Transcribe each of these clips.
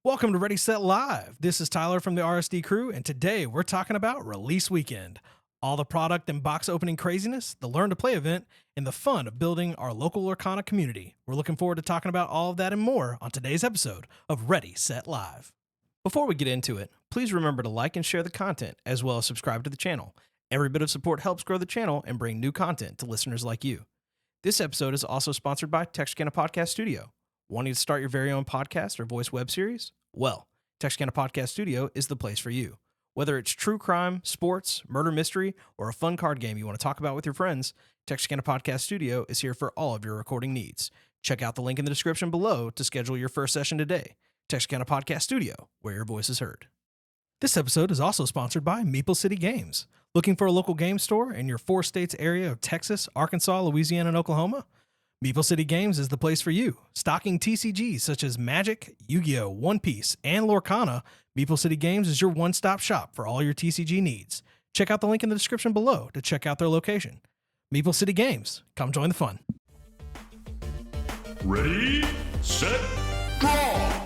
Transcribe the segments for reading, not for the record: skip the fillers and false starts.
Welcome to Ready Set Live. This is Tyler from the RSD crew, and today we're talking about release weekend. All the product and box opening craziness, the Learn to Play event, and the fun of building our local Lorcana community. We're looking forward to talking about all of that and more on today's episode of Ready Set Live. Before we get into it, please remember to like and share the content, as well as subscribe to the channel. Every bit of support helps grow the channel and bring new content to listeners like you. This episode is also sponsored by Texarkana Podcast Studio. Wanting to start your very own podcast or voice web series? Well, Texarkana Podcast Studio is the place for you. Whether it's true crime, sports, murder mystery, or a fun card game you want to talk about with your friends, Texarkana Podcast Studio is here for all of your recording needs. Check out the link in the description below to schedule your first session today. Texarkana Podcast Studio, where your voice is heard. This episode is also sponsored by Meeple City Games. Looking for a local game store in your 4 states area of Texas, Arkansas, Louisiana, and Oklahoma? Meeple City Games is the place for you. Stocking TCGs such as Magic, Yu-Gi-Oh!, One Piece, and Lorcana, Meeple City Games is your one-stop shop for all your TCG needs. Check out the link in the description below to check out their location. Meeple City Games, come join the fun. Ready, set, draw!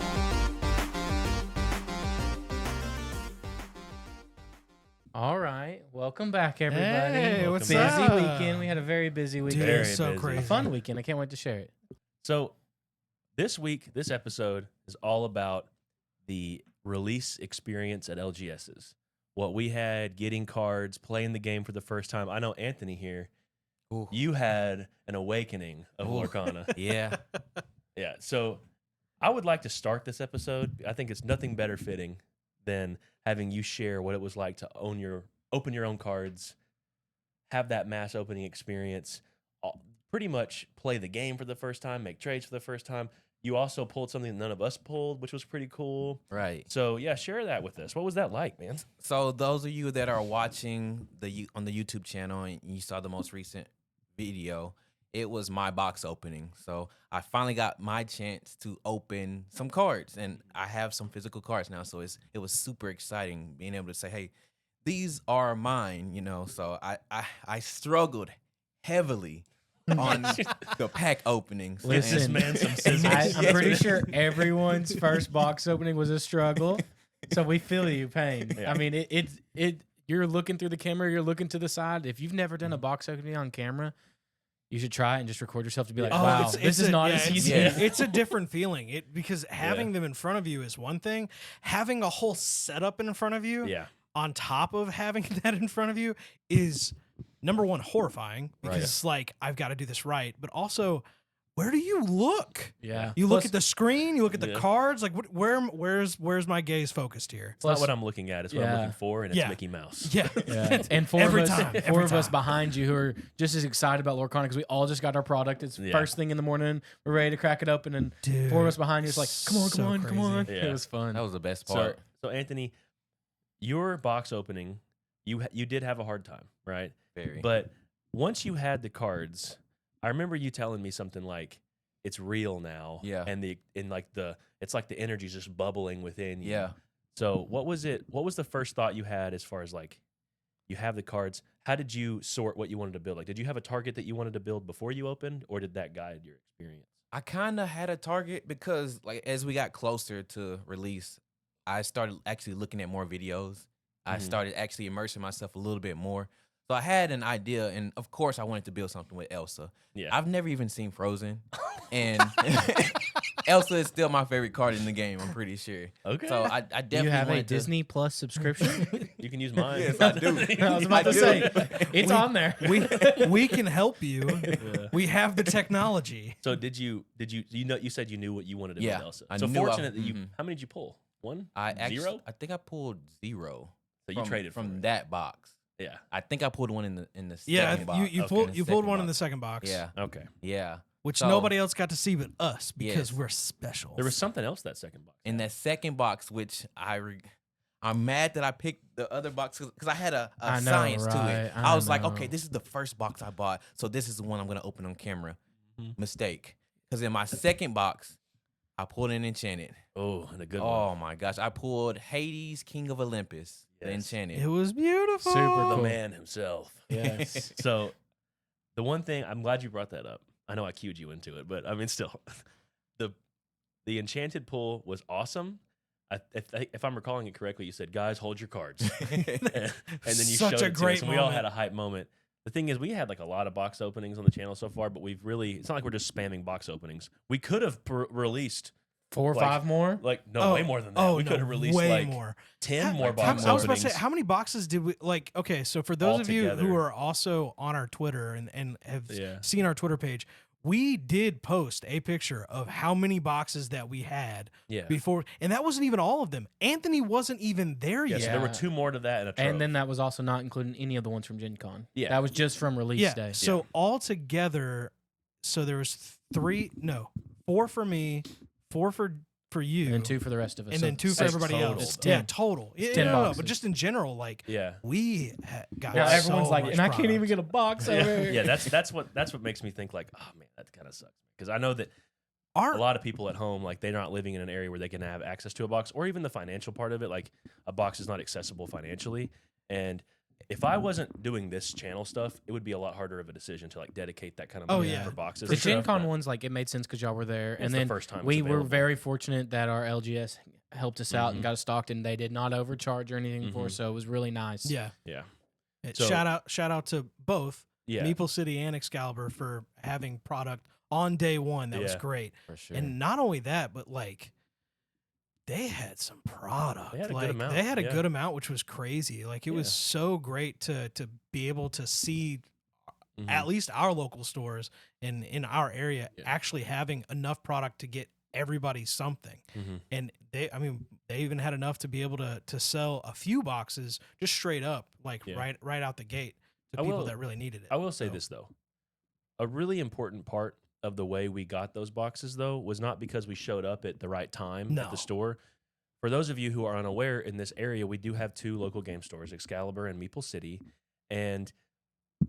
All right, welcome back, everybody. Hey, what's busy up? weekend. We had a very busy weekend. Dude, Very so busy. crazy. A fun weekend. I can't wait to share it. So, this week, this episode is all about the release experience at LGS's. What we had, getting cards, playing the game for the first time. I know Anthony here, Ooh. you had an awakening of Ooh. Lorcana. Yeah. Yeah, so I would like to start this episode. I think it's nothing better fitting than having you share what it was like to open your own cards, have that mass opening experience, pretty much play the game for the first time, make trades for the first time. You also pulled something that none of us pulled, which was pretty cool. Right. So yeah, share that with us. What was that like, man? So those of you that are watching on the YouTube channel and you saw the most recent video, it was my box opening. So I finally got my chance to open some cards, and I have some physical cards now. So it was super exciting being able to say, hey, these are mine, you know. So I struggled heavily on the pack openings. Listen, This man some scissors. I'm pretty sure everyone's first box opening was a struggle. So we feel you pain. Yeah. I mean, you're looking through the camera, you're looking to the side. If you've never done a box opening on camera, you should try it and just record yourself to be like, wow, this is not as easy. It's a different feeling. Because having them in front of you is one thing. Having a whole setup in front of you, Yeah. on top of having that in front of you, is number one horrifying because it's like I've got to do this right, but also where do you look? Yeah. You look Plus- at the screen, you look at the Yeah. cards, like where's my gaze focused here? It's not what I'm looking at. It's what I'm Yeah. looking for, and it's Yeah. Mickey Mouse. Yeah. Yeah. And four Every of us, time, four every of us time. behind you who are just as excited about Lorcana because we all just got our product. It's Yeah. first thing in the morning. We're ready to crack it open, and Dude, four of us behind you is like, come on, so come on. crazy. It was fun. That was the best So, part. so Anthony, your box opening, you did have a hard time, right? Very. But once you had the cards, I remember you telling me something like, "It's real now." Yeah. And it's like the energy's just bubbling within you. Yeah. So what was it? What was the first thought you had as far as like, you have the cards? How did you sort what you wanted to build? Like, did you have a target that you wanted to build before you opened, or did that guide your experience? I kind of had a target because, like, as we got closer to release, I started actually looking at more videos. I Mhm. started actually immersing myself a little bit more. So I had an idea, and of course, I wanted to build something with Elsa. Yeah. I've never even seen Frozen, and Elsa is still my favorite card in the game. I'm pretty sure. Okay. So I Do definitely you have a wanted to- Disney Plus subscription? You can use mine. Yes, I do. I was about I to do. say, it's on there. we can help you. Yeah. We have the technology. So you said you knew what you wanted to Yeah, build Elsa. I So knew I- fortunate that you. mhm. How many did you pull? One? Zero? Zero? I think I pulled 0. So you traded from for it. that box. Yeah. I think I pulled one in the Yeah, second box. you Okay. pulled In the one second in the box. second box. Yeah, Okay. yeah. Which So- nobody else got to see but us because Yes. we're special. There was something else that second box. In that second box, which I'm mad that I picked the other box because I had a I know, science to right? it. I I was like, know. okay, this is the first box I bought, so this is the one I'm gonna open on camera. Mhm. Mistake, because in my second box, I pulled an enchanted. Oh, and a good one. Oh my gosh, I pulled Hades, King of Olympus, the Yes. enchanted. It was beautiful. Super The cool. man himself. Yes. So, the one thing I'm glad you brought that up. I know I cued you into it, but I mean, still, the enchanted pull was awesome. if I'm recalling it correctly, you said, "Guys, hold your cards," and then you Such showed a it to great us, and we all moment. had a hype moment. The thing is, we had like a lot of box openings on the channel so far, but it's not like we're just spamming box openings. We could have released 4 or like- 5 more. way more than that. Oh, We no, could have released way like more. 10 more box I was openings. about to say, how many boxes did we like? Okay, so for those of you who Altogether. are also on our Twitter and have Yeah. seen our Twitter page, we did post a picture of how many boxes that we had Yeah. before, and that wasn't even all of them. Anthony wasn't even there Yeah, yet. so there were Yeah. 2 more to that and a trove. And then that was also not including any of the ones from Gen Con. Yeah. That was just from release day. So all together, so there was 4 for me, 4 for you, And then 2 for the rest of us. and So then 2 for that's everybody total, else. though. Yeah, total. It's Yeah, 10 no, boxes. but just in general, like yeah. we got. now everyone's so like, much and I can't even product. get a box over here. Yeah, that's what makes me think like, oh man, that kind of sucks. Because I know that Our a lot of people at home, like they're not living in an area where they can have access to a box, or even the financial part of it. Like a box is not accessible financially, and if I wasn't doing this channel stuff, it would be a lot harder of a decision to like dedicate that kind of Oh, money yeah. for boxes. The and Gen stuff, Con but ones, like, it made sense because y'all were there. it's And the then first time we it's were available. very fortunate that our LGS helped us out and Mhm. got us stocked, and they did not overcharge or anything for us, Mhm. so it was really nice. yeah. Yeah, It- So- shout out to both yeah, Meeple City and Excalibur for having product on day one. That was Yeah. great. For sure. And not only that, but like they had some product. They had a good Like, amount, They had a yeah. good amount, which was crazy. Like it was Yeah. so great to be able to see Mhm. at least our local stores in our area Yeah. actually having enough product to get everybody something. Mhm. And they even had enough to be able to sell a few boxes just straight up, like Yeah. right out the gate to I people will- that really needed it. I will say So- this though, a really important part of the way we got those boxes though was not because we showed up at the right time at No. the store. For those of you who are unaware, in this area we do have 2 local game stores, Excalibur and Meeple City, and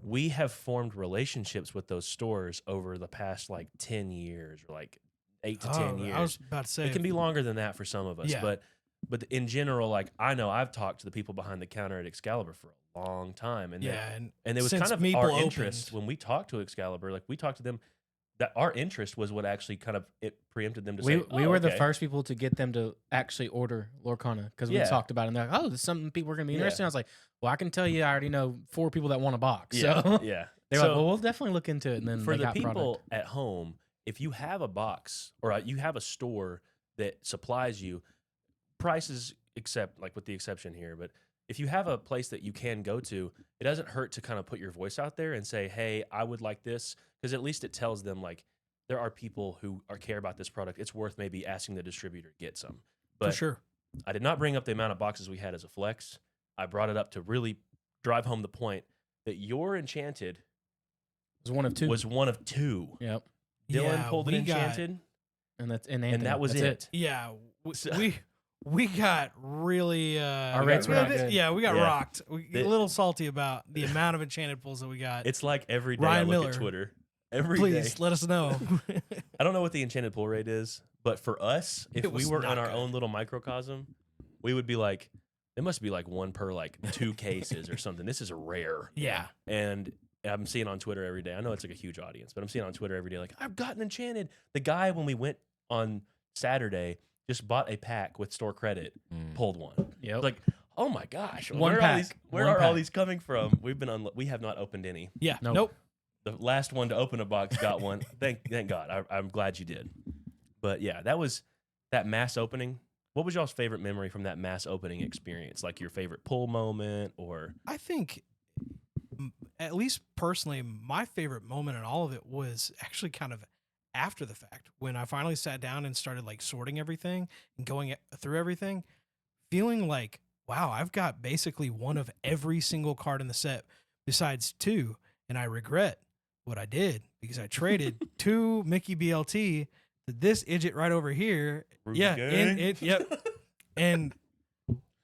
we have formed relationships with those stores over the past like 10 years or like 8 to 10 years. I was about to say It can be longer than that for some of us, Yeah. but in general, like I know I've talked to the people behind the counter at Excalibur for a long time, and yeah, and it was since kind of Meeple our opened- interest when we talked to Excalibur. Like we talked to them, that our interest was what actually kind of it preempted them to We say, we "Oh, were the okay." first people to get them to actually order Lorcana because we Yeah. talked about it. And they're like, oh, this is something people are going to be Yeah. interested in. I was like, well, I can tell you, I already know 4 people that want a box. Yeah, So yeah. they're So like, well, we'll definitely look into it. And then for they the got people product. at home, if you have a box or you have a store that supplies you, prices except like with the exception here, but if you have a place that you can go to, it doesn't hurt to kind of put your voice out there and say, hey, I would like this, because at least it tells them like there are people who care about this product. It's worth maybe asking the distributor to get some. for But sure. I did not bring up the amount of boxes we had as a flex. I brought it up to really drive home the point that your Enchanted It was one of 2. was one of 2. Yep. Dylan Yeah, pulled an we got- Enchanted, And and that was it. Yeah, So- we got really Our rates were not good. Yeah, we got Yeah. rocked. We The- a little salty about the amount of enchanted pulls that we got. It's like every day Ryan I look Miller, at Twitter. Every day. Please let us know. I don't know what the Enchanted pull rate is, but for us, if It we was were not in our good. own little microcosm, we would be like, it must be like 1 per like 2 cases or something. This is rare. Yeah. And I'm seeing on Twitter every day. I know it's like a huge audience, but I'm seeing on Twitter every day, like, I've gotten Enchanted. The guy, when we went on Saturday, just bought a pack with store credit, pulled one. Yep. Like, oh my gosh, One where are all these? pack. Where One are all pack. these coming from? We have not opened any. Yeah. Nope. Nope. The last one to open a box got one. Thank God. I'm glad you did. But yeah, that was that mass opening. What was y'all's favorite memory from that mass opening experience? Like your favorite pull moment, or I think, at least personally, my favorite moment in all of it was actually kind of after the fact when I finally sat down and started like sorting everything and going through everything, feeling like, wow, I've got basically one of every single card in the set besides 2, and I regret what I did because I traded 2 Mickey BLT to this idiot right over here. Ruby Yeah, gang? yep. And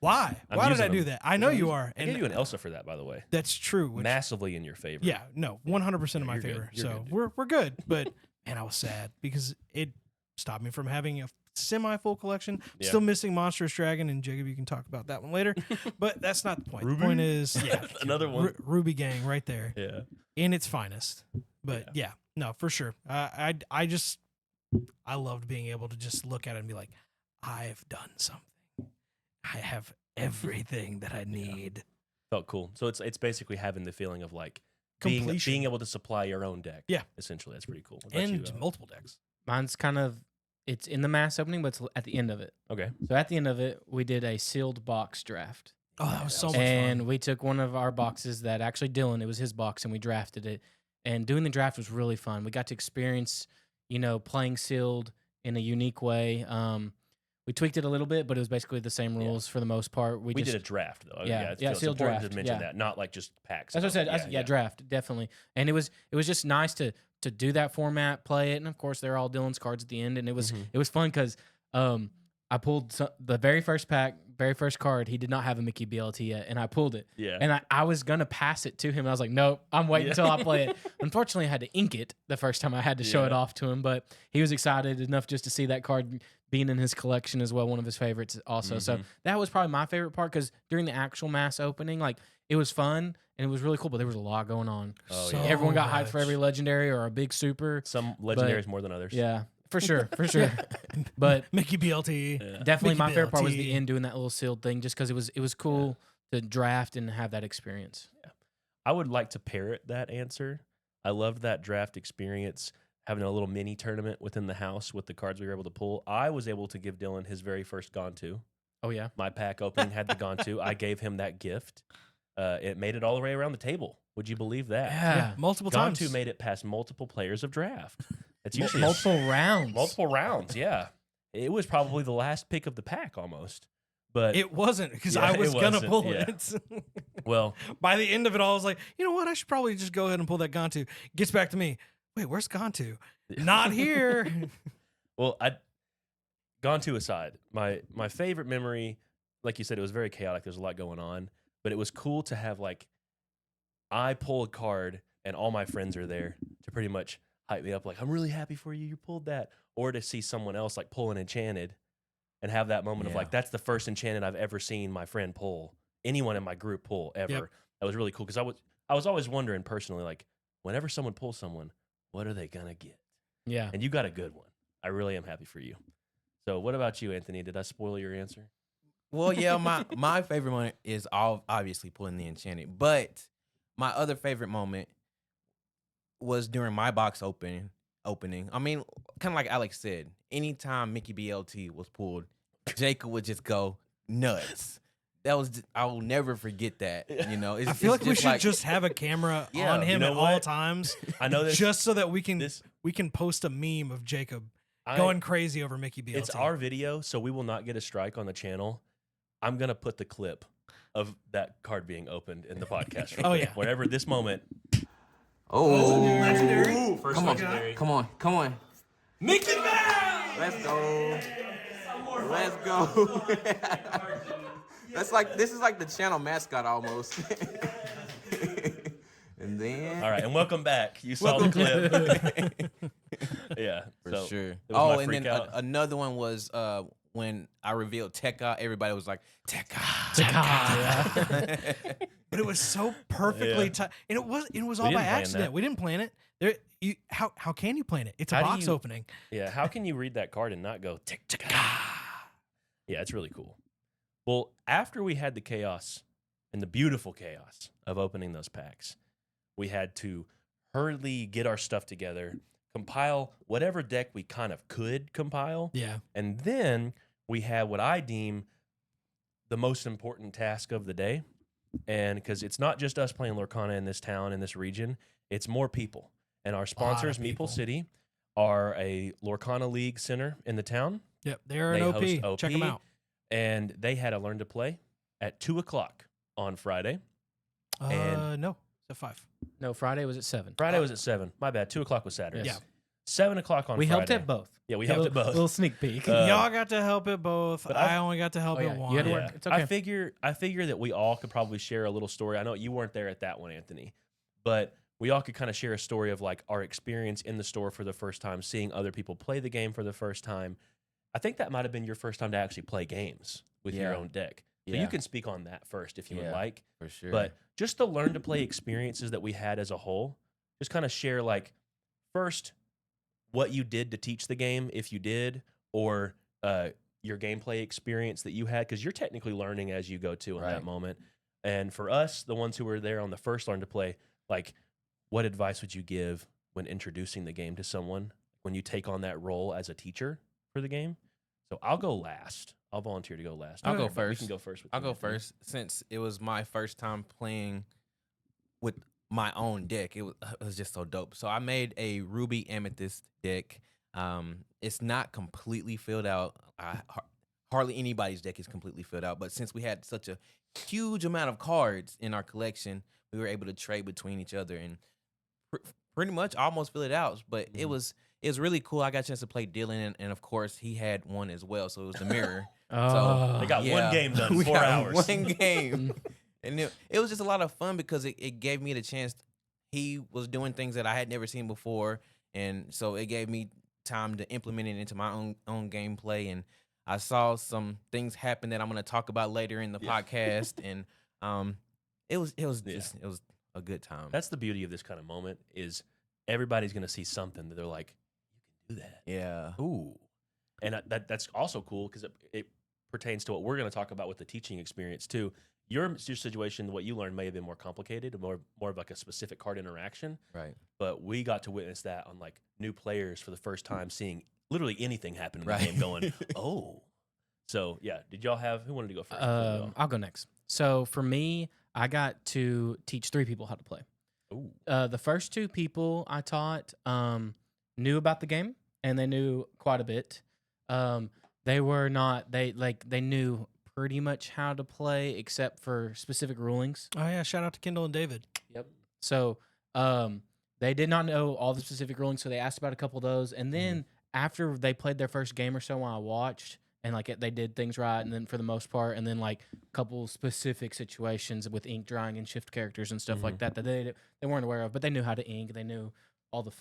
why? I'm Why did using I do them. that? I know you are, I and gave you an Elsa for that, by the way. that's true. Which, Massively in your favor. yeah, no, 100% in my You're good. favor. You're So good, dude. we're good. But man, I was sad because it stopped me from having a semi full collection. Yeah. Still missing Monstrous Dragon, and Jacob, you can talk about that one later. But that's not the point. Ruby? The point is, yeah, Another one. Ruby Gang right there Yeah. in its finest. But yeah, no, for sure. I loved being able to just look at it and be like, I've done something. I have everything that I need. Felt cool. So it's basically having the feeling of like being Completion. able to supply your own deck. Yeah. Essentially, that's pretty cool. What about And you, multiple decks. Mine's kind of, it's in the mass opening, but it's at the end of it. Okay. So at the end of it, we did a sealed box draft. Oh, that was so much And fun. we took one of our boxes that actually Dylan, it was his box, and we drafted it. And doing the draft was really fun. We got to experience, playing sealed in a unique way. We tweaked it a little bit, but it was basically the same rules for the most part. We did a draft though. Yeah, it's sealed important draft, to mention yeah. that, not like just packs. That's what I stuff. said. Yeah, draft, definitely. And it was just nice to do that format, play it, and of course they're all Dylan's cards at the end. And it was fun because I pulled the very first pack, very first card. He did not have a Mickey BLT yet, and I pulled it. Yeah. And I was gonna pass it to him, and I was like, nope, I'm waiting until I play it. Unfortunately, I had to ink it the first time I had to show it off to him, but he was excited enough just to see that card being in his collection as well, one of his favorites also. So that was probably my favorite part because during the actual mass opening, like it was fun and it was really cool, but there was a lot going on. Oh, So yeah. Everyone got hyped for much. every legendary or a big super. Some legendaries more than others. Yeah, for sure. But Mickey BLT. definitely Mickey my favorite part was BLT. the end doing that little sealed thing just because it was cool to draft and have that experience. I would like to parrot that answer. I loved that draft experience, having a little mini tournament within the house with the cards we were able to pull. I was able to give Dylan his very first Gontu. Oh, yeah. My pack opening had the Gontu. I gave him that gift. It made it all the way around the table. Would you believe that? Yeah. Multiple times. Gontu made it past multiple players of draft. That's usually Multiple rounds. multiple rounds. Yeah, it was probably the last pick of the pack almost. But It wasn't because Yeah, I was it gonna wasn't, pull yeah. it. well, By the end of it all, I was like, you know what? I should probably just go ahead and pull that Gontu. Gets back to me. Wait, where's Gontu? Not here. well, Gontu aside, my favorite memory, like you said, it was very chaotic. There's a lot going on, but it was cool to have like I pull a card and all my friends are there to pretty much hype me up. Like, I'm really happy for you. You pulled that, or to see someone else like pull an enchanted. And have that moment of like, that's the first enchanted I've ever seen my friend pull, anyone in my group pull ever. Yep. That was really cool because I was always wondering personally, like, whenever someone pulls someone, what are they gonna get? Yeah. And you got a good one. I really am happy for you. So, what about you, Anthony? Did I spoil your answer? Well, yeah, my favorite moment is obviously pulling the enchanted, but my other favorite moment was during my box opening. I mean, kind of like Alex said, anytime Mickey BLT was pulled, Jacob would just go nuts. I will never forget that. It's, I feel it's like we just should just have a camera Yeah, on him you know at all what? times, I know this. just so that we can this post a meme of Jacob I- going crazy over Mickey BLT. It's our video, so we will not get a strike on the channel. I'm gonna put the clip of that card being opened in the podcast. real Oh, quick. yeah. Whenever this moment. Legendary. First Come on, legendary. come on. Mickey Mouse. Let's go. This is like the channel mascot almost. And then All right, and welcome back. You saw the clip. Yeah, for so sure. it was my And freak then out. another one was when I revealed Tekka. Everybody was like Tekka. Yeah. But it was so perfectly Yeah. timed, and it was all didn't by plan accident. that. We didn't plan it. How can you plan it? It's a How do box you- opening. Yeah, how can you read that card and not go tick tick? Yeah, it's really cool. Well, after we had the chaos and the beautiful chaos of opening those packs, we had to hurriedly get our stuff together, compile whatever deck we kind of could compile, Yeah. and then we had what I deem the most important task of the day. And because it's not just us playing Lorcana in this town, in this region, it's more people. And our sponsors, people. Meeple City, are a Lorcana League center in the town. Yep. They're They an host OP. Check them out. And they had a learn to play at 2:00 on Friday. And- No, it's at 5. No, Friday was at 7. Friday was at 7. My bad. 2:00 was Saturday. Yes. Yeah. 7:00 on We Friday. helped at both. Yeah, we A helped at little- both. Little sneak peek. Y'all got to help it both. but I only got to help Oh, it yeah. one. You had to Yeah. work. It's okay. I figure that we all could probably share a little story. I know you weren't there at that one, Anthony, but we all could kind of share a story of like our experience in the store for the first time, seeing other people play the game for the first time. I think that might have been your first time to actually play games with your Yeah. own deck. So Yeah. you can speak on that first if you would Yeah. like. For sure. But just the learn to play experiences that we had as a whole, just kind of share like first what you did to teach the game, if you did, or your gameplay experience that you had, because you're technically learning as you go too in that Right. moment. And for us, the ones who were there on the first Learn to Play, like, what advice would you give when introducing the game to someone when you take on that role as a teacher for the game? So I'll go last. I'll volunteer to go last. I'll go But we first. can go first. With I'll you, go Anthony. first since it was my first time playing with my own deck. It was just so dope. So I made a Ruby Amethyst deck. It's not completely filled out. Hardly anybody's deck is completely filled out. But since we had such a huge amount of cards in our collection, we were able to trade between each other and pretty much almost fill it out. But it was really cool. I got a chance to play Dylan, and of course he had one as well. So it was the mirror. Oh, They got one Yeah. game done, We 4 got hours. One game. And it was just a lot of fun because it gave me the chance. He was doing things that I had never seen before. And so it gave me time to implement it into my own gameplay. And I saw some things happen that I'm going to talk about later in the podcast. And it was a good time. That's the beauty of this kind of moment is everybody's going to see something that they're like, you can do that. yeah. Ooh. And that's also cool because it pertains to what we're going to talk about with the teaching experience too. Your situation, what you learned may have been more complicated, more of like a specific card interaction. Right. But we got to witness that on like new players for the first time, seeing literally anything happen in the Right. game going, oh. So yeah, did y'all have, who wanted to go first? I'll go next. So for me, I got to teach 3 people how to play. Ooh. The first 2 people I taught knew about the game and they knew quite a bit. They were not they knew pretty much how to play except for specific rulings. Oh yeah, shout out to Kendall and David. Yep. So they did not know all the specific rulings, so they asked about a couple of those, and then after they played their first game or so, while I watched and like they did things right, and then for the most part, and then like a couple specific situations with ink drying and shift characters and stuff like that they weren't aware of, but they knew how to ink, they knew all the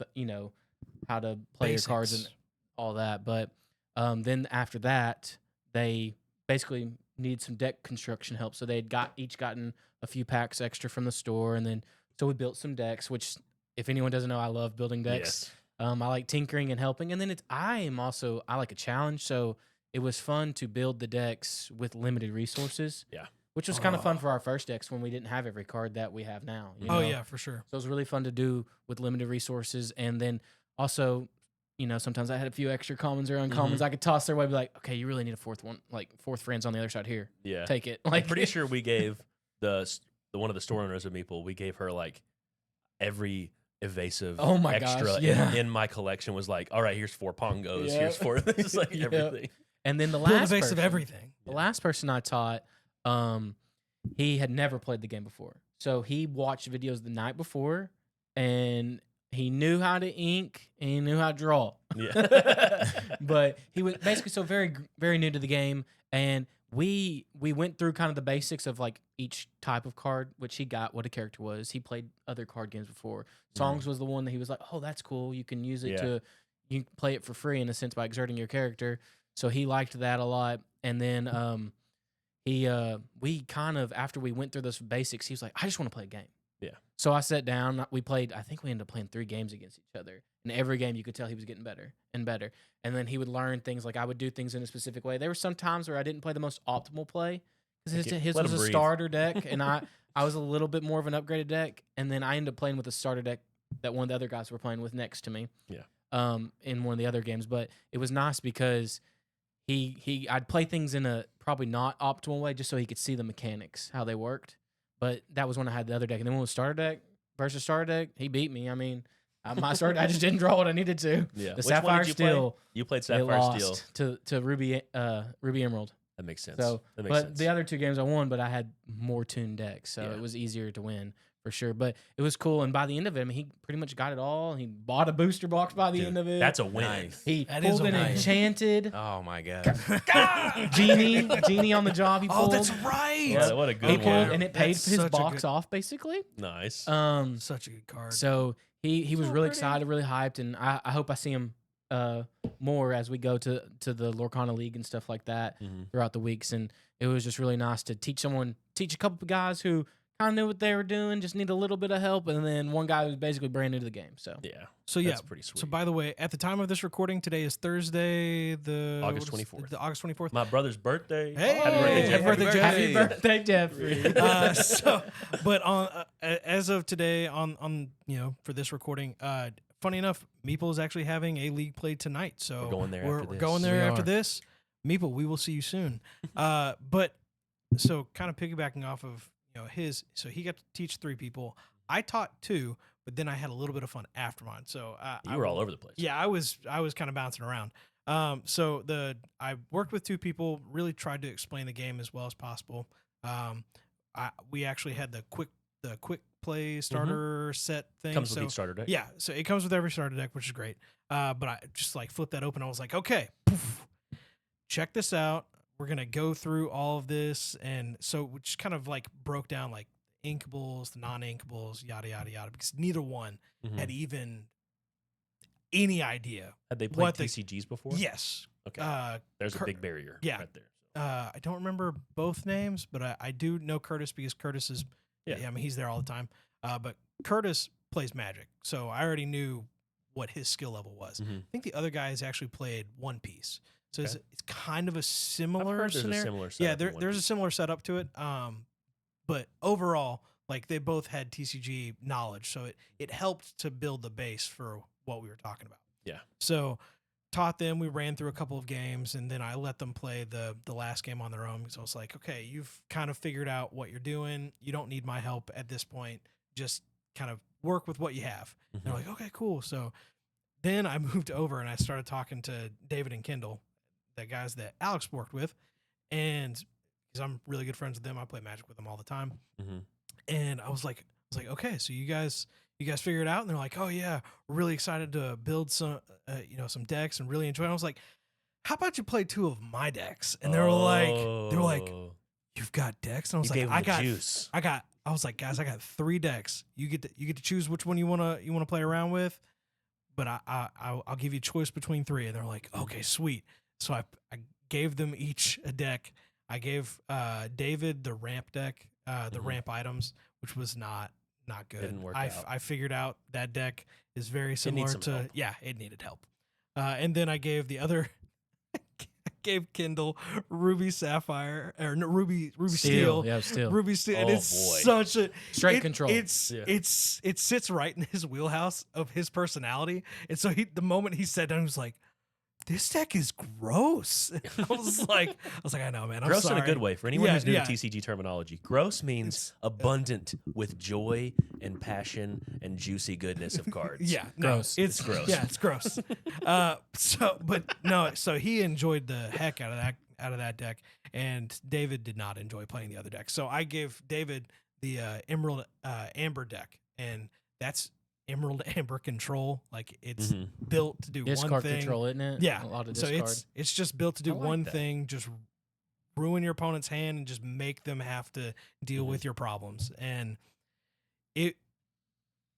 how to play your cards and Basics. all that. But then after that, they basically need some deck construction help. So they'd each gotten a few packs extra from the store, and then so we built some decks. Which, if anyone doesn't know, I love building decks. Yes. I like tinkering and helping, and then I like a challenge. So it was fun to build the decks with limited resources. Yeah. Which was kind of fun for our first decks when we didn't have every card that we have now. You Oh know? yeah, for sure. So it was really fun to do with limited resources. And then also, sometimes I had a few extra commons or uncommons I could toss their way, be like, okay, you really need a fourth one, like 4th friends on the other side here. Yeah. Take it. I'm Like, pretty sure we gave the one of the store owners of Meeple, we gave her like every evasive Oh my extra gosh, yeah. in my collection was like, all right, here's 4 pongos, Yep. here's 4 just like Yep. everything. And then the Build a last base person, of everything. the last person I taught, he had never played the game before. So he watched videos the night before, and he knew how to ink and he knew how to draw. Yeah. But he was basically so very, very new to the game, and we went through kind of the basics of like each type of card, which he got what a character was. He played other card games before. Songs was the one that he was like, oh, that's cool. You can use it Yeah. you can play it for free in a sense by exerting your character. So he liked that a lot. And then we kind of, after we went through those basics, he was like, I just want to play a game. Yeah. So I sat down. We played. I think we ended up playing 3 games against each other. And every game, you could tell he was getting better and better. And then he would learn things like I would do things in a specific way. There were some times where I didn't play the most optimal play because his Let was him a breathe. starter deck, and I was a little bit more of an upgraded deck. And then I ended up playing with a starter deck that one of the other guys were playing with next to me. Yeah. In one of the other games, but it was nice because I'd play things in a probably not optimal way just so he could see the mechanics, how they worked. But that was when I had the other deck. And then when it was starter deck versus starter deck, he beat me. I mean, I just didn't draw what I needed to. Yeah. The Which one Sapphire did you play? Steel, You played they Sapphire Steel. lost to Ruby Emerald. That makes sense. So, that makes but sense. the other 2 games I won, but I had more tuned decks, so Yeah. it was easier to win for sure. But it was cool, and by the end of it, I mean, he pretty much got it all. He bought a booster box by the Dude, end of it. that's a win. Nice. He That is pulled a an win. enchanted Oh my god. genie on the job. He Oh, pulled. that's right. Yeah, what a He good pulled, one. and it paid That's his such a box good- off basically. Nice. Such a good card. So he was So really pretty. excited, really hyped, and I hope I see him more as we go to the Lorcana League and stuff like that Mhm. throughout the weeks. And it was just really nice to teach a couple of guys who kind of knew what they were doing, just need a little bit of help, and then one guy who's basically brand new to the game. So Yeah. So yeah, That's pretty sweet. So by the way, at the time of this recording, today is Thursday, the August what is- 24th. The August 24th. My brother's birthday. Hey! Happy birthday, Jeffrey. Happy birthday, happy birthday, Jeffrey. But on as of today, on for this recording, funny enough, Meeple is actually having a league play tonight. So We're going there after we're this. going there We after are. this. Meeple, we will see you soon. But so kind of piggybacking off of his, so he got to teach 3 people. I taught 2, but then I had a little bit of fun after mine. So You were all over the place. yeah, I was kind of bouncing around. So I worked with 2 people, really tried to explain the game as well as possible. We actually had the quick play starter set thing. Comes so with each starter deck. yeah, so it comes with every starter deck, which is great. But I just like flipped that open. I was like, okay, poof, check this out. We're gonna go through all of this, and so we just kind of like broke down like inkables, the non-inkables, yada yada yada, because neither one Mhm. had even any idea. Had they what played the- TCGs before? Yes. Okay. There's a Cur- big barrier yeah. right there. I don't remember both names, but I do know Curtis because Curtis is, Yeah. I mean, he's there all the time. But Curtis plays Magic, so I already knew what his skill level was. Mhm. I think the other guy has actually played One Piece, so Okay. it's kind of a I've similar heard there's a scenario. similar Yeah, setup in One there's a Piece. similar setup to it. But overall, like they both had TCG knowledge, so it helped to build the base for what we were talking about. Yeah. So taught them. We ran through a couple of games, and then I let them play the last game on their own because I was like, okay, you've kind of figured out what you're doing. You don't need my help at this point. Just kind of work with what you have. And they're Mhm. like, okay, cool. So then I moved over and I started talking to David and Kendall, the guys that Alex worked with, and because I'm really good friends with them, I play Magic with them all the time. Mhm. And I was like, okay, so you guys figured it out, and they're like, oh yeah, we're really excited to build some decks and really enjoy it. I was like, how about you play 2 of my decks? And they were like, Oh. you've got decks, and I was You like, gave 'em I the got juice. I was like, guys, I got 3 decks. You get to choose which one you wanna play around with, but I'll give you choice between 3. And they're like, okay, sweet. So I gave them each a deck. I gave David the ramp deck, the Mhm. ramp items, which was not good. Didn't work I out. I figured out that deck is very needs similar some to help. yeah, it needed help. And then I gave the other. I gave Kindle Ruby Sapphire or no, Ruby Steel. Yeah, Steel. Ruby Steel. And Oh, it's boy. such a Straight control. It sits right in his wheelhouse of his personality. And so the moment he said that, he was like, this deck is gross. I was like, I know, man. I'm Gross sorry. in a good way. For anyone Yeah, who's new yeah. to TCG terminology, gross means abundant with joy and passion and juicy goodness of cards. Yeah, no, Gross. it's gross. Yeah, it's gross. So he enjoyed the heck out of that deck, and David did not enjoy playing the other deck. So I gave David the Emerald Amber deck, and that's Emerald Amber control. Like it's Mhm. built to do one Discard thing. control, isn't it? Yeah. A lot of So discard. it's just built to do I like one that. thing, just ruin your opponent's hand and just make them have to deal Mhm. with your problems. And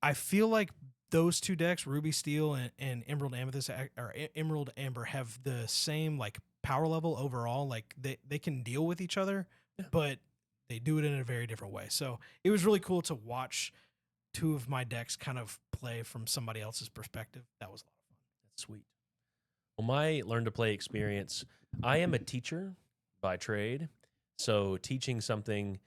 I feel like those 2 decks, Ruby Steel and Emerald Amethyst or Emerald Amber, have the same like power level overall. Like they can deal with each other, Yeah. but they do it in a very different way. So it was really cool to watch 2 of my decks kind of play from somebody else's perspective. That was a lot of fun. That's sweet. Well, my learn to play experience, I am a teacher by trade. So teaching something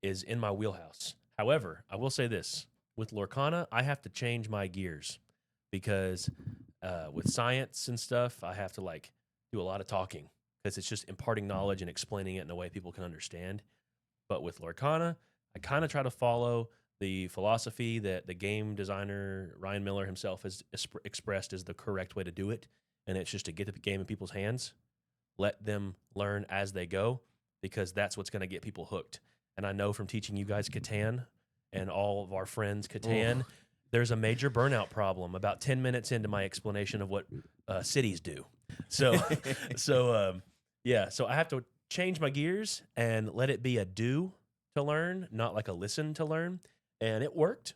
is in my wheelhouse. However, I will say this. With Lorcana, I have to change my gears because with science and stuff, I have to like do a lot of talking because it's just imparting knowledge and explaining it in a way people can understand. But with Lorcana, I kind of try to follow the philosophy that the game designer Ryan Miller himself has expressed as the correct way to do it. And it's just to get the game in people's hands, let them learn as they go, because that's what's going to get people hooked. And I know from teaching you guys Catan and all of our friends Catan, there's a major burnout problem about 10 minutes into my explanation of what cities do. So, so I have to change my gears and let it be a do to learn, not like a listen to learn. And it worked.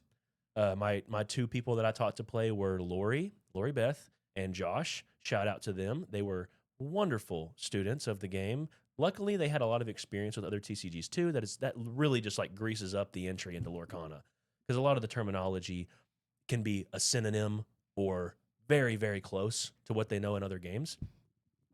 My 2 people that I taught to play were Lori Beth, and Josh. Shout out to them. They were wonderful students of the game, Luckily, they had a lot of experience with other TCGs too. That really just like greases up the entry into Lorcana, because a lot of the terminology can be a synonym or very, very close to what they know in other games.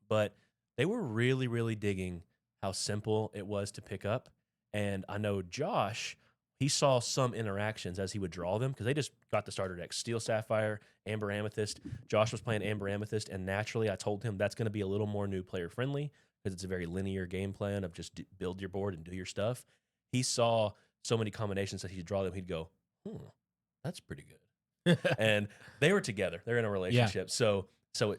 But they were really, really digging how simple it was to pick up. And I know Josh, he saw some interactions as he would draw them, because they just got the starter deck: Steel Sapphire, Amber Amethyst. Josh was playing Amber Amethyst, and naturally I told him that's going to be a little more new player friendly, because it's a very linear game plan of just build your board and do your stuff. He saw so many combinations that he'd draw them, he'd go, that's pretty good. And they were together. They're in a relationship. So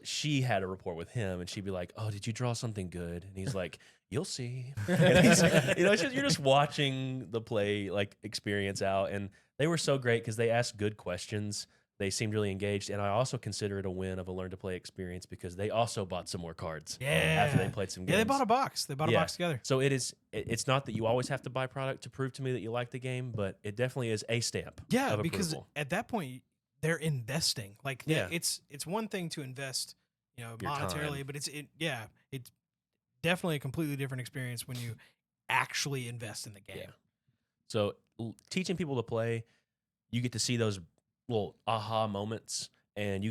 she had a rapport with him, and she'd be like, "Oh, did you draw something good?" And he's like, "You'll see." And he's, you're just watching the play like experience out. And they were so great because they asked good questions. They seemed really engaged, and I also consider it a win of a learn to play experience, because they also bought some more cards after they played some games. Yeah, they bought a box. They bought a box together. So it's not that you always have to buy product to prove to me that you like the game, but it definitely is a stamp. Yeah, of because approval. at that point they're investing. Like, it's one thing to invest, Your monetarily, time. but it's definitely a completely different experience when you actually invest in the game. Yeah. So teaching people to play, you get to see those little aha moments, and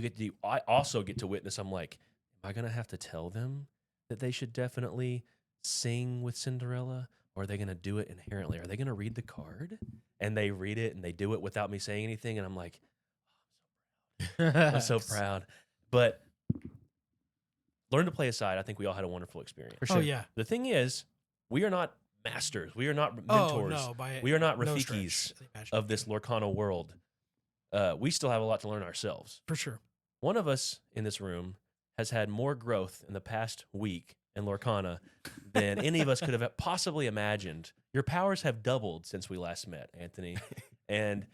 I also get to witness. I'm like, am I gonna have to tell them that they should definitely sing with Cinderella, or are they gonna do it inherently? Are they gonna read the card? And they read it and they do it without me saying anything, and I'm like, I'm so proud. But learn to play aside, I think we all had a wonderful experience. For sure. Oh yeah. The thing is, we are not masters. We are not mentors. Oh, no, We are not no Rafikis stretch. of this Lorcana world. We still have a lot to learn ourselves. For sure. One of us in this room has had more growth in the past week in Lorcana than any of us could have possibly imagined. Your powers have doubled since we last met, Anthony. And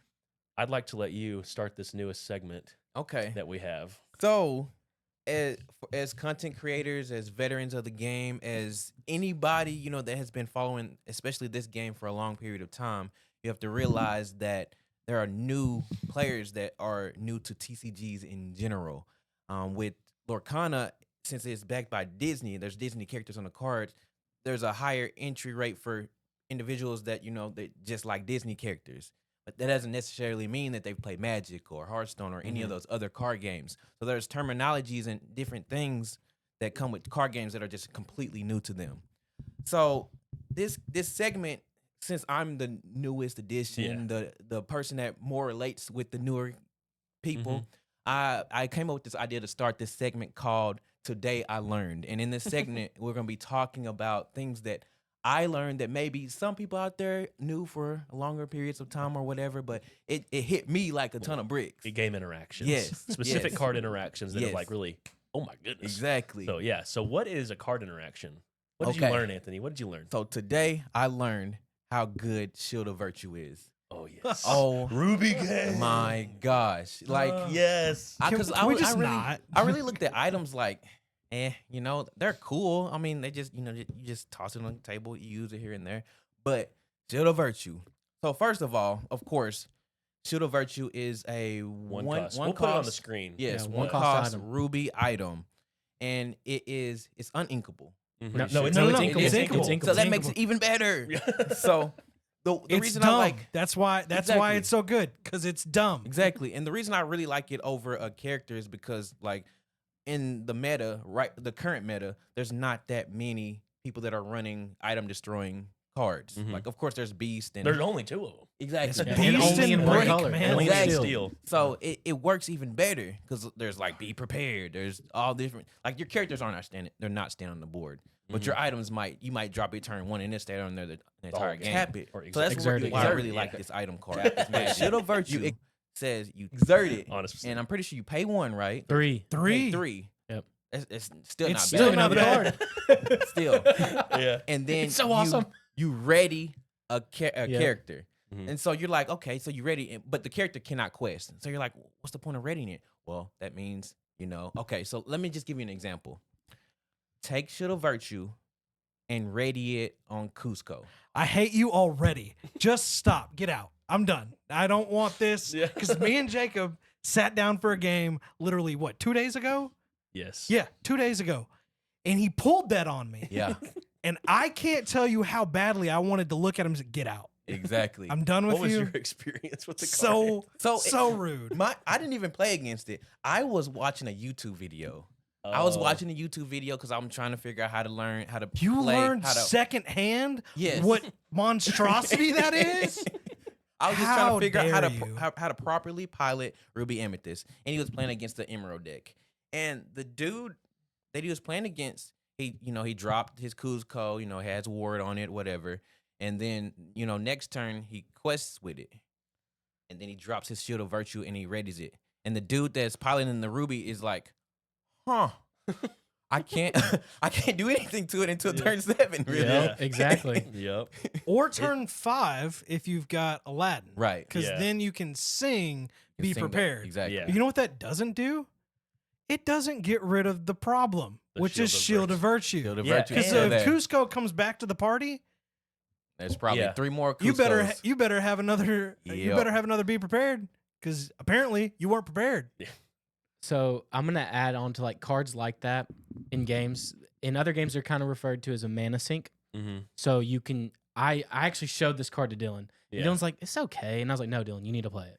I'd like to let you start this newest segment Okay. that we have. So, as content creators, as veterans of the game, as anybody that has been following, especially this game for a long period of time, you have to realize that there are new players that are new to TCGs in general. With Lorcana, since it's backed by Disney, there's Disney characters on the cards. There's a higher entry rate for individuals that that just like Disney characters. But that doesn't necessarily mean that they've played Magic or Hearthstone or any of those other card games. So there's terminologies and different things that come with card games that are just completely new to them. So this segment, since I'm the newest edition, the person that more relates with the newer people, I came up with this idea to start this segment called Today I Learned. And in this segment, we're going to be talking about things that I learned that maybe some people out there knew for longer periods of time or whatever, but it hit me like a ton of bricks. Game interactions. Yes. Specific Yes. card interactions that have Yes. like really, oh my goodness. Exactly. So yeah. So what is a card interaction? What did Okay. you learn, Anthony? What did you learn? So today I learned how good Shield of Virtue is. Oh yes. Oh Ruby game. my gosh. Like, yes. Can we just not? I really looked at items like, they're cool. I mean, they just, you just toss it on the table, you use it here and there. But Shield of Virtue. So first of all, of course, Shield of Virtue is a One one cost. one We'll cost. put it on the screen. Yes, Yeah, one one cost cost item. ruby item, and it's uninkable. Mhm. No, No, it's no, inkable. it's It's inkable. inkable. So that It's makes it even better. So the It's reason dumb. I like That's why Exactly. it's so good, because it's dumb. exactly, and the reason I really like it over a character is because like in the meta, right, the current meta, there's not that many people that are running item destroying cards. Mhm. Like, of course, there's Beast and There's only two of them. exactly. Yeah, Beast and only and in one Break, color. man. Only in Exactly. steel. So it works even better because there's like be prepared. There's all different like your characters aren't standing. They're not standing on the board, but your items you might drop it turn one and then stay on there the entire game. Cap it. Or So that's exert it. why I Exert really it, like yeah. this item card. Cap is magic. Shield of Virtue says you exert it, Honest. and I'm pretty sure you pay one, right? Three. Pay three. Yep. It's still It's not still bad. not bad. Still. Yeah. And then It's so awesome. You ready a character. Mhm. And so you're like, okay, so you're ready, but the character cannot quest. So you're like, what's the point of readying it? Well, that means, okay, so let me just give you an example. Take Shield of Virtue and ready it on Cusco. I hate you already. Just stop. Get out. I'm done. I don't want this. Yeah. Because me and Jacob sat down for a game literally, 2 days ago? Yes. Yeah, 2 days ago. And he pulled that on me. Yeah. And I can't tell you how badly I wanted to look at him and say, get out. Exactly. I'm done with What was you. your experience with the card? So rude. I didn't even play against it. I was watching a YouTube video. I was watching a YouTube video because I'm trying to figure out how to learn how to You play. learned how to, secondhand Yes. what monstrosity that is? I was just How trying to figure out dare you. how to properly pilot Ruby Amethyst, and he was playing against the Emerald deck. And the dude that he was playing against, he dropped his Kuzco, has ward on it, whatever. And then next turn he quests with it, and then he drops his Shield of Virtue and he readies it. And the dude that's piloting the Ruby is like, huh. I can't do anything to it until turn 7, really. Yeah, exactly. Yep. Or turn 5 if you've got Aladdin. Right. Because Yeah. then you can sing, You be sing that. prepared. Exactly. Yeah. But you know what that doesn't do? It doesn't get rid of the problem, The which is Shield of Shield of Virtue. Shield of Yeah, Virtue. Because is still if there. Cusco comes back to the party, There's probably Yeah. 3 more Cuscos. you better have another you Yep. better have another be prepared, because apparently you weren't prepared. So I'm gonna add on to like cards like that in games. In other games, they're kind of referred to as a mana sink. Mm-hmm. So you can. I actually showed this card to Dylan. Yeah. And Dylan's like, it's okay, and I was like, no, Dylan, you need to play it.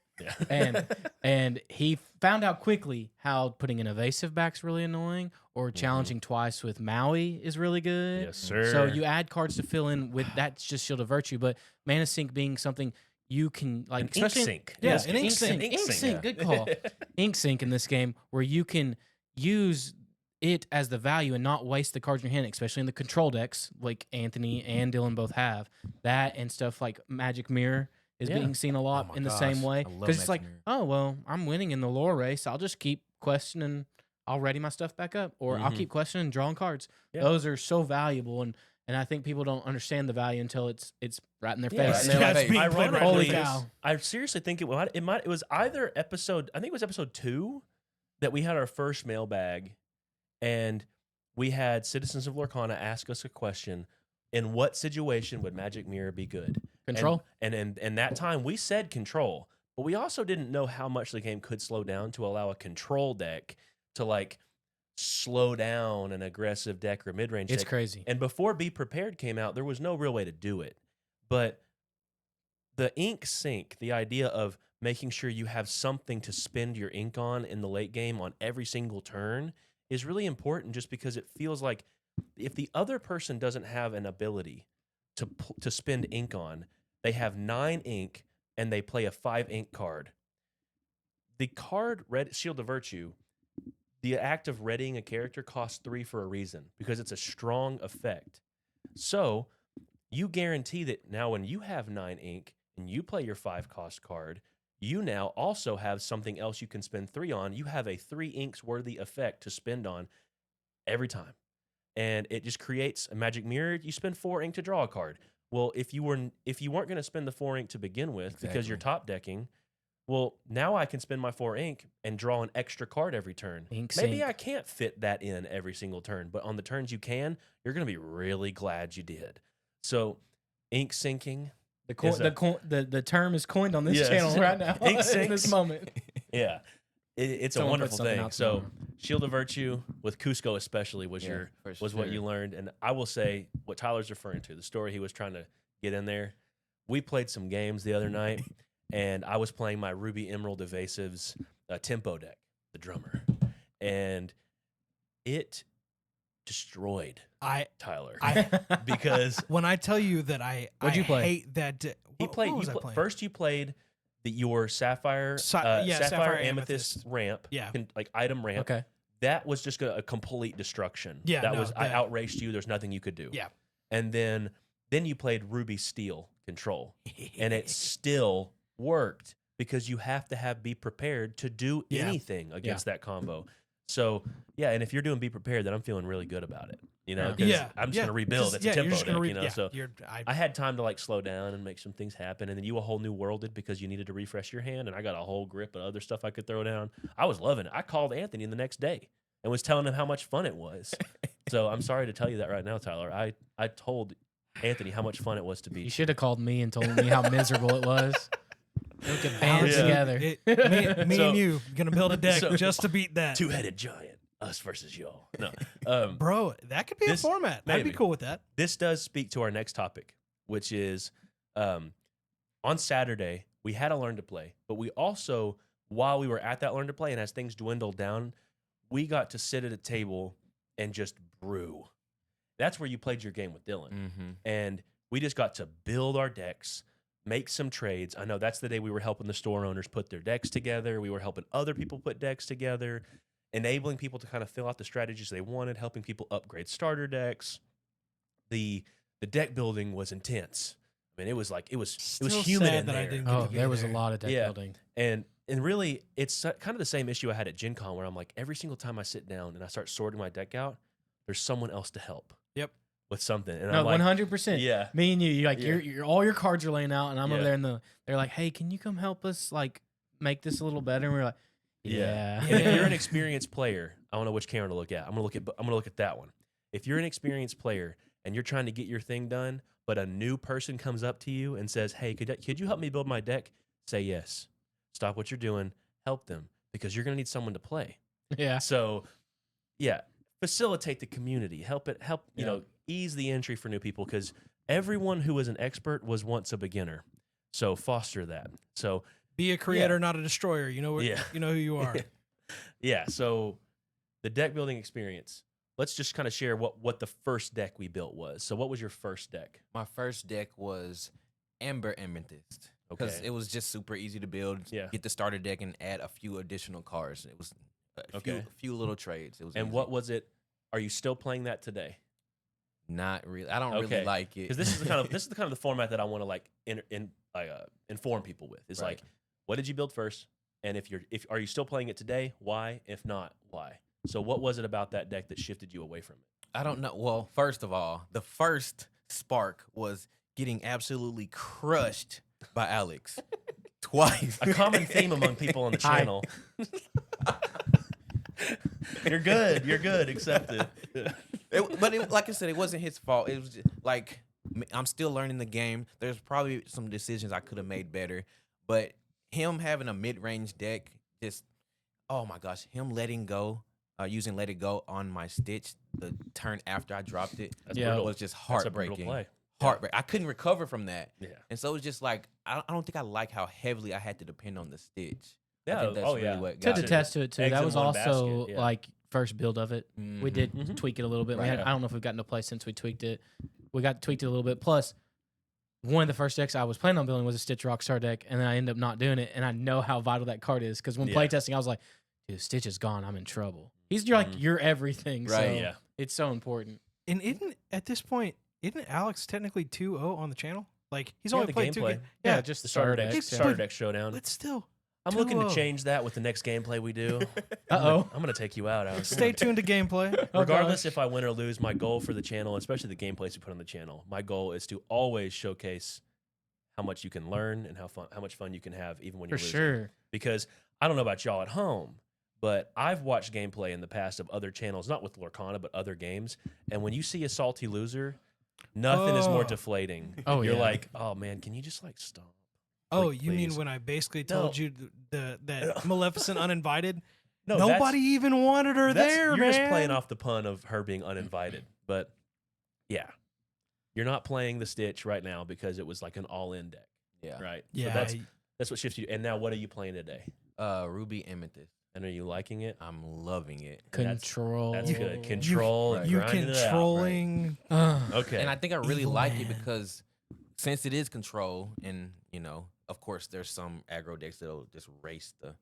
Yeah. And he found out quickly how putting an evasive back's really annoying, or challenging twice with Maui is really good. Yes, sir. So you add cards to fill in with that's just Shield of Virtue, but mana sink being something you can like, An ink especially sink. Yeah, Yes, an ink sink. Ink sink, yeah. good call. Ink sink in this game where you can use it as the value and not waste the cards in your hand, especially in the control decks like Anthony and Dylan both have. That and stuff like Magic Mirror is Yeah. being seen a lot Oh my in the gosh, same way. I love Because it's like, Magic Mirror. oh, well, I'm winning in the lore race. I'll just keep questioning. I'll ready my stuff back up. Or I'll Mhm. keep questioning and drawing cards. Yeah. Those are so valuable. And I think people don't understand the value until it's right in their Yeah, face. right in their Yeah, it's face. being played right Holy in their cow. face. I seriously think it was either episode, I think it was episode 2 that we had our first mailbag, and we had citizens of Lorcana ask us a question: in what situation would Magic Mirror be good? Control? And that time we said control, but we also didn't know how much the game could slow down to allow a control deck to like slow down an aggressive deck or mid range It's deck. crazy. And before Be Prepared came out, there was no real way to do it. But the ink sink, the idea of making sure you have something to spend your ink on in the late game on every single turn is really important, just because it feels like if the other person doesn't have an ability to spend ink on, they have 9 ink and they play a 5 ink card. The card Shield of Virtue, the act of readying a character costs 3 for a reason, because it's a strong effect. So you guarantee that now when you have 9 ink and you play your 5 cost card, you now also have something else you can spend 3 on. You have a 3 inks worthy effect to spend on every time. And it just creates a Magic Mirror. You spend 4 ink to draw a card. Well, if you weren't going to spend the 4 ink to begin with because you're top decking, well, now I can spend my 4 ink and draw an extra card every turn. Ink Maybe sink. I can't fit that in every single turn, but on the turns you can, you're going to be really glad you did. So, ink sinking. The term is coined on this Yes. channel right now Ink in sinks. this moment. Yeah. It's a Someone put wonderful something thing. out So, tomorrow. Shield of Virtue with Cusco especially was Yeah, for what sure. you learned. And I will say what Tyler's referring to, the story he was trying to get in there. We played some games the other night, and I was playing my Ruby Emerald Evasives tempo deck, the drummer, and it destroyed Tyler because When I tell you that What'd you play? hate that. he played. What was I playing? First, you played your Sapphire, Sapphire Amethyst ramp, Yeah. like item ramp. Okay. That was just a complete destruction. Yeah, that no, was I that- outraced you. There's nothing you could do. Yeah. And then you played Ruby Steel control, and it still worked because you have to be prepared to do Yeah. anything against that combo. So yeah, and if you're doing Be Prepared, then I'm feeling really good about it. You know, 'cause Yeah. I'm just yeah, gonna rebuild. It's a you're tempo just gonna deck, you know. So I I had time to like slow down and make some things happen, and then you a whole new worlded because you needed to refresh your hand, and I got a whole grip of other stuff I could throw down. I was loving it. I called Anthony the next day and was telling him how much fun it was. So I'm sorry to tell you that right now, Tyler. I told Anthony how much fun it was to You beat. should have called me and told me how miserable it was. We could band Yeah. together. me So- and you gonna build a deck so- just to beat that. Two-headed giant. us versus y'all. No, Bro, that could be a This- format. I'd be maybe. cool with that. this does speak to our next topic, which is on Saturday, we had a learn to play, but we also, while we were at that learn to play and as things dwindled down, we got to sit at a table and just brew. That's where you played your game with Dylan. Mm-hmm. And we just got to build our decks, make some trades. I know that's the day we were helping the store owners put their decks together. We were helping other people put decks together, enabling people to kind of fill out the strategies they wanted, helping people upgrade starter decks. The deck building was intense. I mean, it was Still human sad in that I there. didn't get Oh, to be there was a there. lot of deck Yeah. building. And really, it's kind of the same issue I had at Gen Con, where I'm like, every single time I sit down and I start sorting my deck out, there's someone else to help. Yep. With something. And No, I'm like, 100%. yeah. Me and you, like Yeah. you're all your cards are laying out, and I'm over Yeah. there, they're like, "Hey, can you come help us like make this a little better?" And we're like, "Yeah." And if you're an experienced player, I don't know which camera to look at. I'm gonna look at that one. If you're an experienced player and you're trying to get your thing done, but a new person comes up to you and says, "Hey, could you help me build my deck?" Say yes. Stop what you're doing. Help them, because you're gonna need someone to play. yeah. So, yeah, facilitate the community. Help Yeah. ease the entry for new people, because everyone who is an expert was once a beginner. So foster that. So Be a creator, not a destroyer. You know what? Yeah. You know who you are. yeah, so the deck building experience. Let's just kind of share what the first deck we built was. So what was your first deck? My first deck was Amber Amethyst. Because Okay. it was just super easy to build. Yeah. Get the starter deck and add a few additional cards. It was a few little trades. It was And easy. what was it? Are you still playing that today? Not really. I don't Okay. really like it. Because this is the kind of the format that I want to like inform people with. Is Right. like, what did you build first? And if are you still playing it today? Why? If not, why? So what was it about that deck that shifted you away from it? I don't know. Well, first of all, the first spark was getting absolutely crushed by Alex twice. A common theme among people on the Hi. channel. You're good. You're good. Accept it. Like I said, it wasn't his fault. It was just, like I'm still learning the game. There's probably some decisions I could have made better, but him having a mid-range deck, just oh my gosh, him letting go, using Let It Go on my Stitch the turn after I dropped it, That's Yeah. brutal. was just That's a brutal heartbreaking. play. Heartbreak. I couldn't recover from that, Yeah. and so it was just like I don't think I like how heavily I had to depend on the Stitch. I Yeah. think that's Oh, really yeah. what To got it. attest to it too, Eggs that in was one also basket, yeah. like first build of it. We Mhm. did Mhm. tweak it a little bit. Right. I don't know if we've gotten to play since we tweaked it. We got tweaked it a little bit. Plus, one of the first decks I was planning on building was a Stitch Rockstar deck, and then I ended up not doing it. And I know how vital that card is because when Yeah. playtesting, I was like, "Dude, Stitch is gone. I'm in trouble." He's like Mhm. your everything. Right. So Yeah. it's so important. And at this point, isn't Alex technically 2-0 on the channel? Like he's Yeah, only the played two gameplay. games. Yeah, just The the starter starter deck. decks. It's Starter but- deck showdown. But still, I'm looking to 2-0. change that with the next gameplay we do. Uh-oh. I'm gonna take you out, Alex. Stay tuned to gameplay. Regardless if I win or lose, my goal for the channel, especially the gameplays we put on the channel, my goal is to always showcase how much you can learn and how much fun you can have even when For you're losing. sure. Because I don't know about y'all at home, but I've watched gameplay in the past of other channels, not with Lorcana, but other games. And when you see a salty loser, nothing is more Oh. deflating. Oh, You're yeah. like, oh man, can you just like stop? Oh, Please. you mean when I basically told No. you that Maleficent uninvited? No, Nobody even wanted her there, you're man. just playing off the pun of her being uninvited. But yeah, you're not playing the Stitch right now because it was like an all-in deck, Yeah. right? Yeah, So that's what shifted you. And now, what are you playing today? Ruby Amethyst. And are you liking it? I'm loving it. That's- Control. That's good. Control. Right. and you grinding it out, right? controlling. Okay. And I think I really Evil like man. it because since it is control, and of course, there's some aggro decks that'll just race the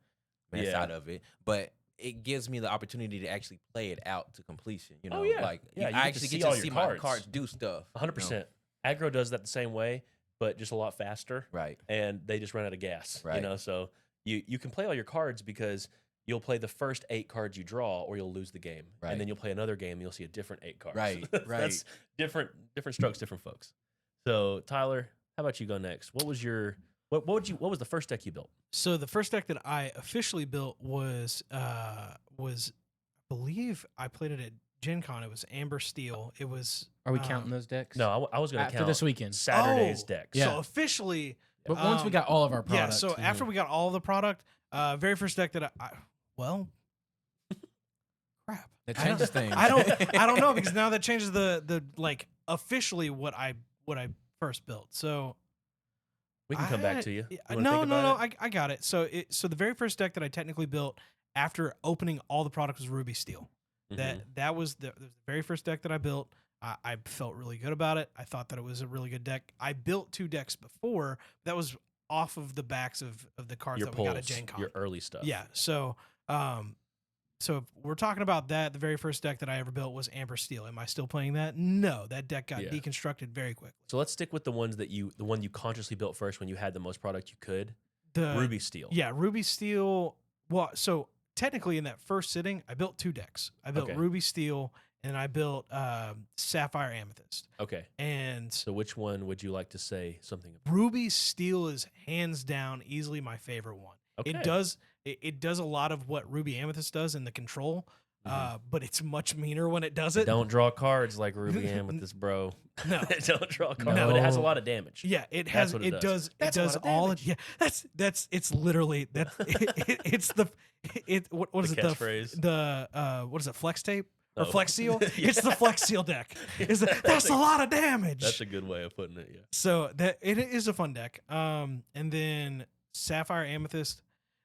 mess Yeah. out of it, but it gives me the opportunity to actually play it out to completion. Oh, yeah. like Yeah, you I get to actually see get all to your see my cards. cards do stuff. 100%. Aggro does that the same way, but just a lot faster. Right. And they just run out of gas. Right. So you can play all your cards because you'll play the first 8 cards you draw, or you'll lose the game, Right. and then you'll play another game, and you'll see a different 8 cards. Right, That's different strokes, different folks. So Tyler, how about you go next? What was what was the first deck you built? So the first deck that I officially built was I believe I played it at Gen Con. It was Amber Steel. It was. Are we counting those decks? No, I was going to After count this weekend. Saturday's Oh, decks. Yeah. So officially, But once we got all of our yeah. products. So after we got all of the product, very first deck that crap. That I don't- changes things. I don't know because now that changes the like officially what I first built. So We can come back to you. You wanna No, think no, about no. it? I got it. So the very first deck that I technically built after opening all the products was Ruby Steel. Mhm. That was the very first deck that I built. I felt really good about it. I thought that it was a really good deck. I built 2 decks before. That was off of the backs of the cards Your that we got at pulls, Gen Con. your early stuff. Yeah. So if we're talking about that, the very first deck that I ever built was Amber Steel. Am I still playing that? No, that deck got Yeah. deconstructed very quickly. So let's stick with the one you consciously built first when you had the most product you could. The Ruby Steel. Yeah, Ruby Steel. Well, so technically in that first sitting, I built 2 decks. I built Okay. Ruby Steel and I built Sapphire Amethyst. Okay. And So which one would you like to say something about? Ruby Steel is hands down easily my favorite one. Okay. It does a lot of what Ruby Amethyst does in the control, Mhm. but it's much meaner when it does it. Don't draw cards like Ruby Amethyst, bro. No. Don't draw cards. But it has a No. lot of damage. Yeah, it That's has. what It it does. does. It That's a lot does of all. damage. Yeah, that's. It's literally that. It's the. What is The it? catchphrase? What is it? Flex tape or Oh. Flex Seal? Yeah. It's the Flex Seal deck. That's a lot of damage. That's a good way of putting it. Yeah. So that it is a fun deck. And then Sapphire Amethyst,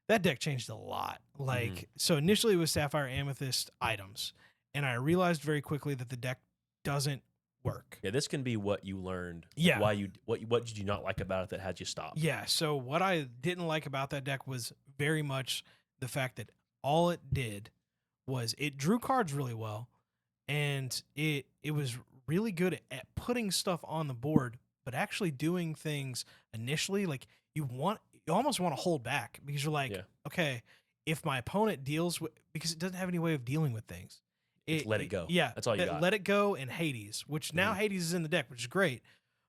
that deck changed a lot. Like so initially it was Sapphire Amethyst items, and I realized very quickly that the deck doesn't work. Yeah. This can be what you learned. Yeah. What did you not like about it that had you stop? Yeah. So what I didn't like about that deck was very much the fact that all it did was it drew cards really well, and it was really good at putting stuff on the board, but actually doing things initially like you almost want to hold back because you're like, Yeah. okay, if my opponent deals with, because it doesn't have any way of dealing with things. Just let it go. Yeah. That's all you got. Let it go and Hades, which now Mhm. Hades is in the deck, which is great.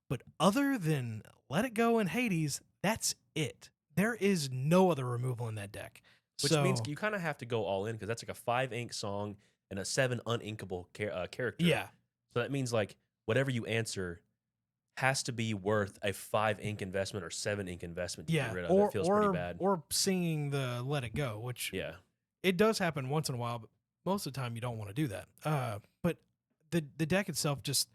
But other than let it go and Hades, that's it. There is no other removal in that deck. Which So, means you kind of have to go all in because that's like a 5 ink song and a 7 uninkable character. yeah. So that means like whatever you answer has to be worth a 5 ink investment or 7 ink investment to Yeah. get rid of. Or, It feels or, pretty bad. or singing the let it go, which Yeah. it does happen once in a while, but most of the time you don't want to do that. But the deck itself just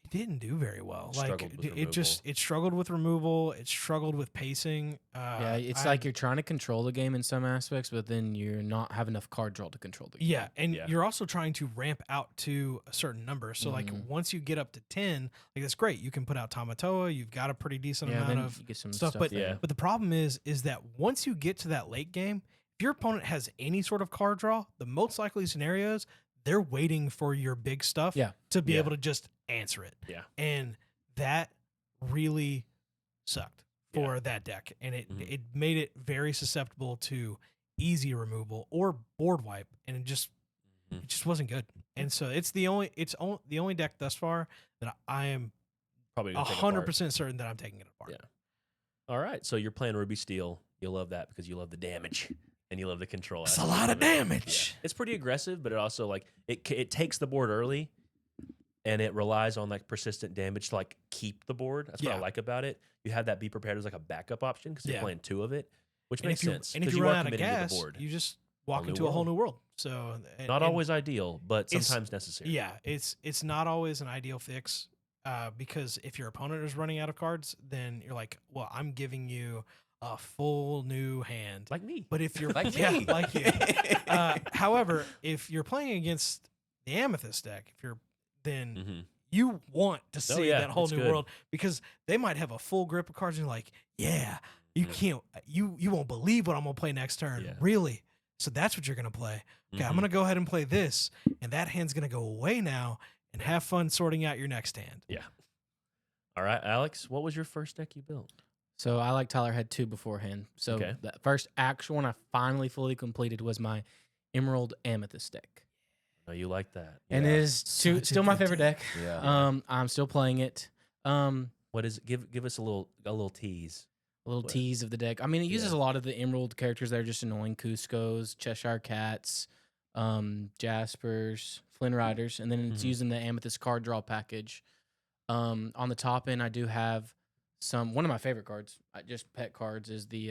it didn't do very well. Struggled with It struggled with removal. It struggled with pacing. Yeah, it's like you're trying to control the game in some aspects, but then you're not have enough card draw to control the game. yeah, and Yeah. you're also trying to ramp out to a certain number. So like Mhm. once you get up to 10, like that's great. You can put out Tamatoa. You've got a pretty decent Yeah, amount then of you get some stuff. stuff. But there. Yeah. but the problem is that once you get to that late game, if your opponent has any sort of card draw, the most likely scenarios they're waiting for your big stuff Yeah. to be Yeah. able to just answer it. Yeah. And that really sucked for that deck. And it Mhm. it made it very susceptible to easy removal or board wipe. And it just wasn't good. And so it's the only deck thus far that I am Probably gonna take it 100% certain that I'm taking it apart. Yeah. All right. So you're playing Ruby Steel. You'll love that because you love the damage and you love the control. It's a aspect lot of it. Yeah. damage. It's pretty aggressive, but it also like it takes the board early, and it relies on like persistent damage to like keep the board. That's what I Yeah. like about it. You have that be prepared as like a backup option because you're Yeah. playing 2 of it, which And makes if you, sense. And if 'cause you are run out of committing to gas, the board. you just walk Whole new into a whole world. new world. So Not always ideal, but it's- sometimes necessary. Yeah, it's not always an ideal fix because if your opponent is running out of cards, then you're like, well, I'm giving you a full new hand. Like me. But if you're Like yeah, me. like you. However, if you're playing against the Amethyst deck, then Mm-hmm. you want to see yeah, that whole it's new good. world because they might have a full grip of cards and you're like, yeah, you can't you won't believe what I'm gonna play next turn. Yeah. Really? So that's what you're gonna play. Okay, I'm Mhm. gonna go ahead and play this, and that hand's gonna go away now and have fun sorting out your next hand. All right, Alex, what was your first deck you built? So I like Tyler had 2 beforehand. So Okay. the first actual one I finally fully completed was my Emerald Amethyst deck. Oh, you like that? And it is Such a still my good favorite deck. Yeah. I'm still playing it. What is it? Give us a little tease. A little What? tease of the deck. I mean, it uses Yeah. a lot of the Emerald characters that are just annoying. Cusco's, Cheshire Cats, Jaspers, Flynn Riders, and then it's Mhm. using the Amethyst card draw package. On the top end, I do have one of my favorite cards, just pet cards, is the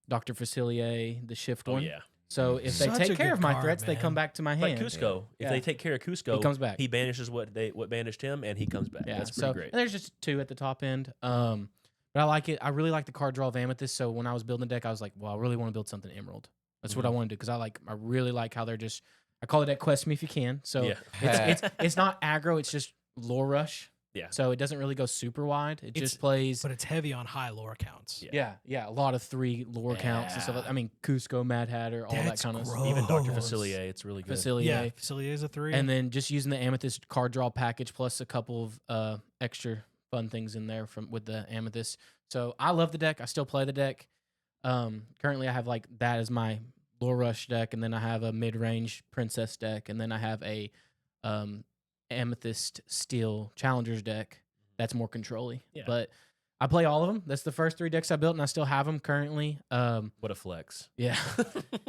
Dr. Facilier, the shift Oh one. yeah. So if they Such take a care good of my card, threats, they man. come back to my Like hand. Cusco, if Yeah. they take care of Cusco, He comes back. He banishes what banished him, and he comes back. Yeah, That's pretty so great. and there's just 2 at the top end. But I like it. I really like the card draw of Amethyst. So when I was building the deck, I was like, well, I really want to build something Emerald. That's what I want to do because I really like how they're just. I call it that quest me if you can. So Yeah. it's not aggro. It's just lore rush. Yeah. So it doesn't really go super wide. It just plays. But it's heavy on high lore counts. Yeah. Yeah, a lot of 3 lore counts and stuff. I mean, Cusco, Mad Hatter, all That's that kind of gross. Even Dr. Gross. Facilier, it's really good. Facilier. Yeah, Facilier is a 3. And then just using the Amethyst card draw package plus a couple of extra fun things in there with the Amethyst. So I love the deck. I still play the deck. Currently, I have like that as my Lore Rush deck, and then I have a mid-range Princess deck, and then I have a Amethyst Steel Challengers deck that's more control-y. Yeah. But I play all of them. That's the first 3 decks I built, and I still have them currently. What a flex. Yeah.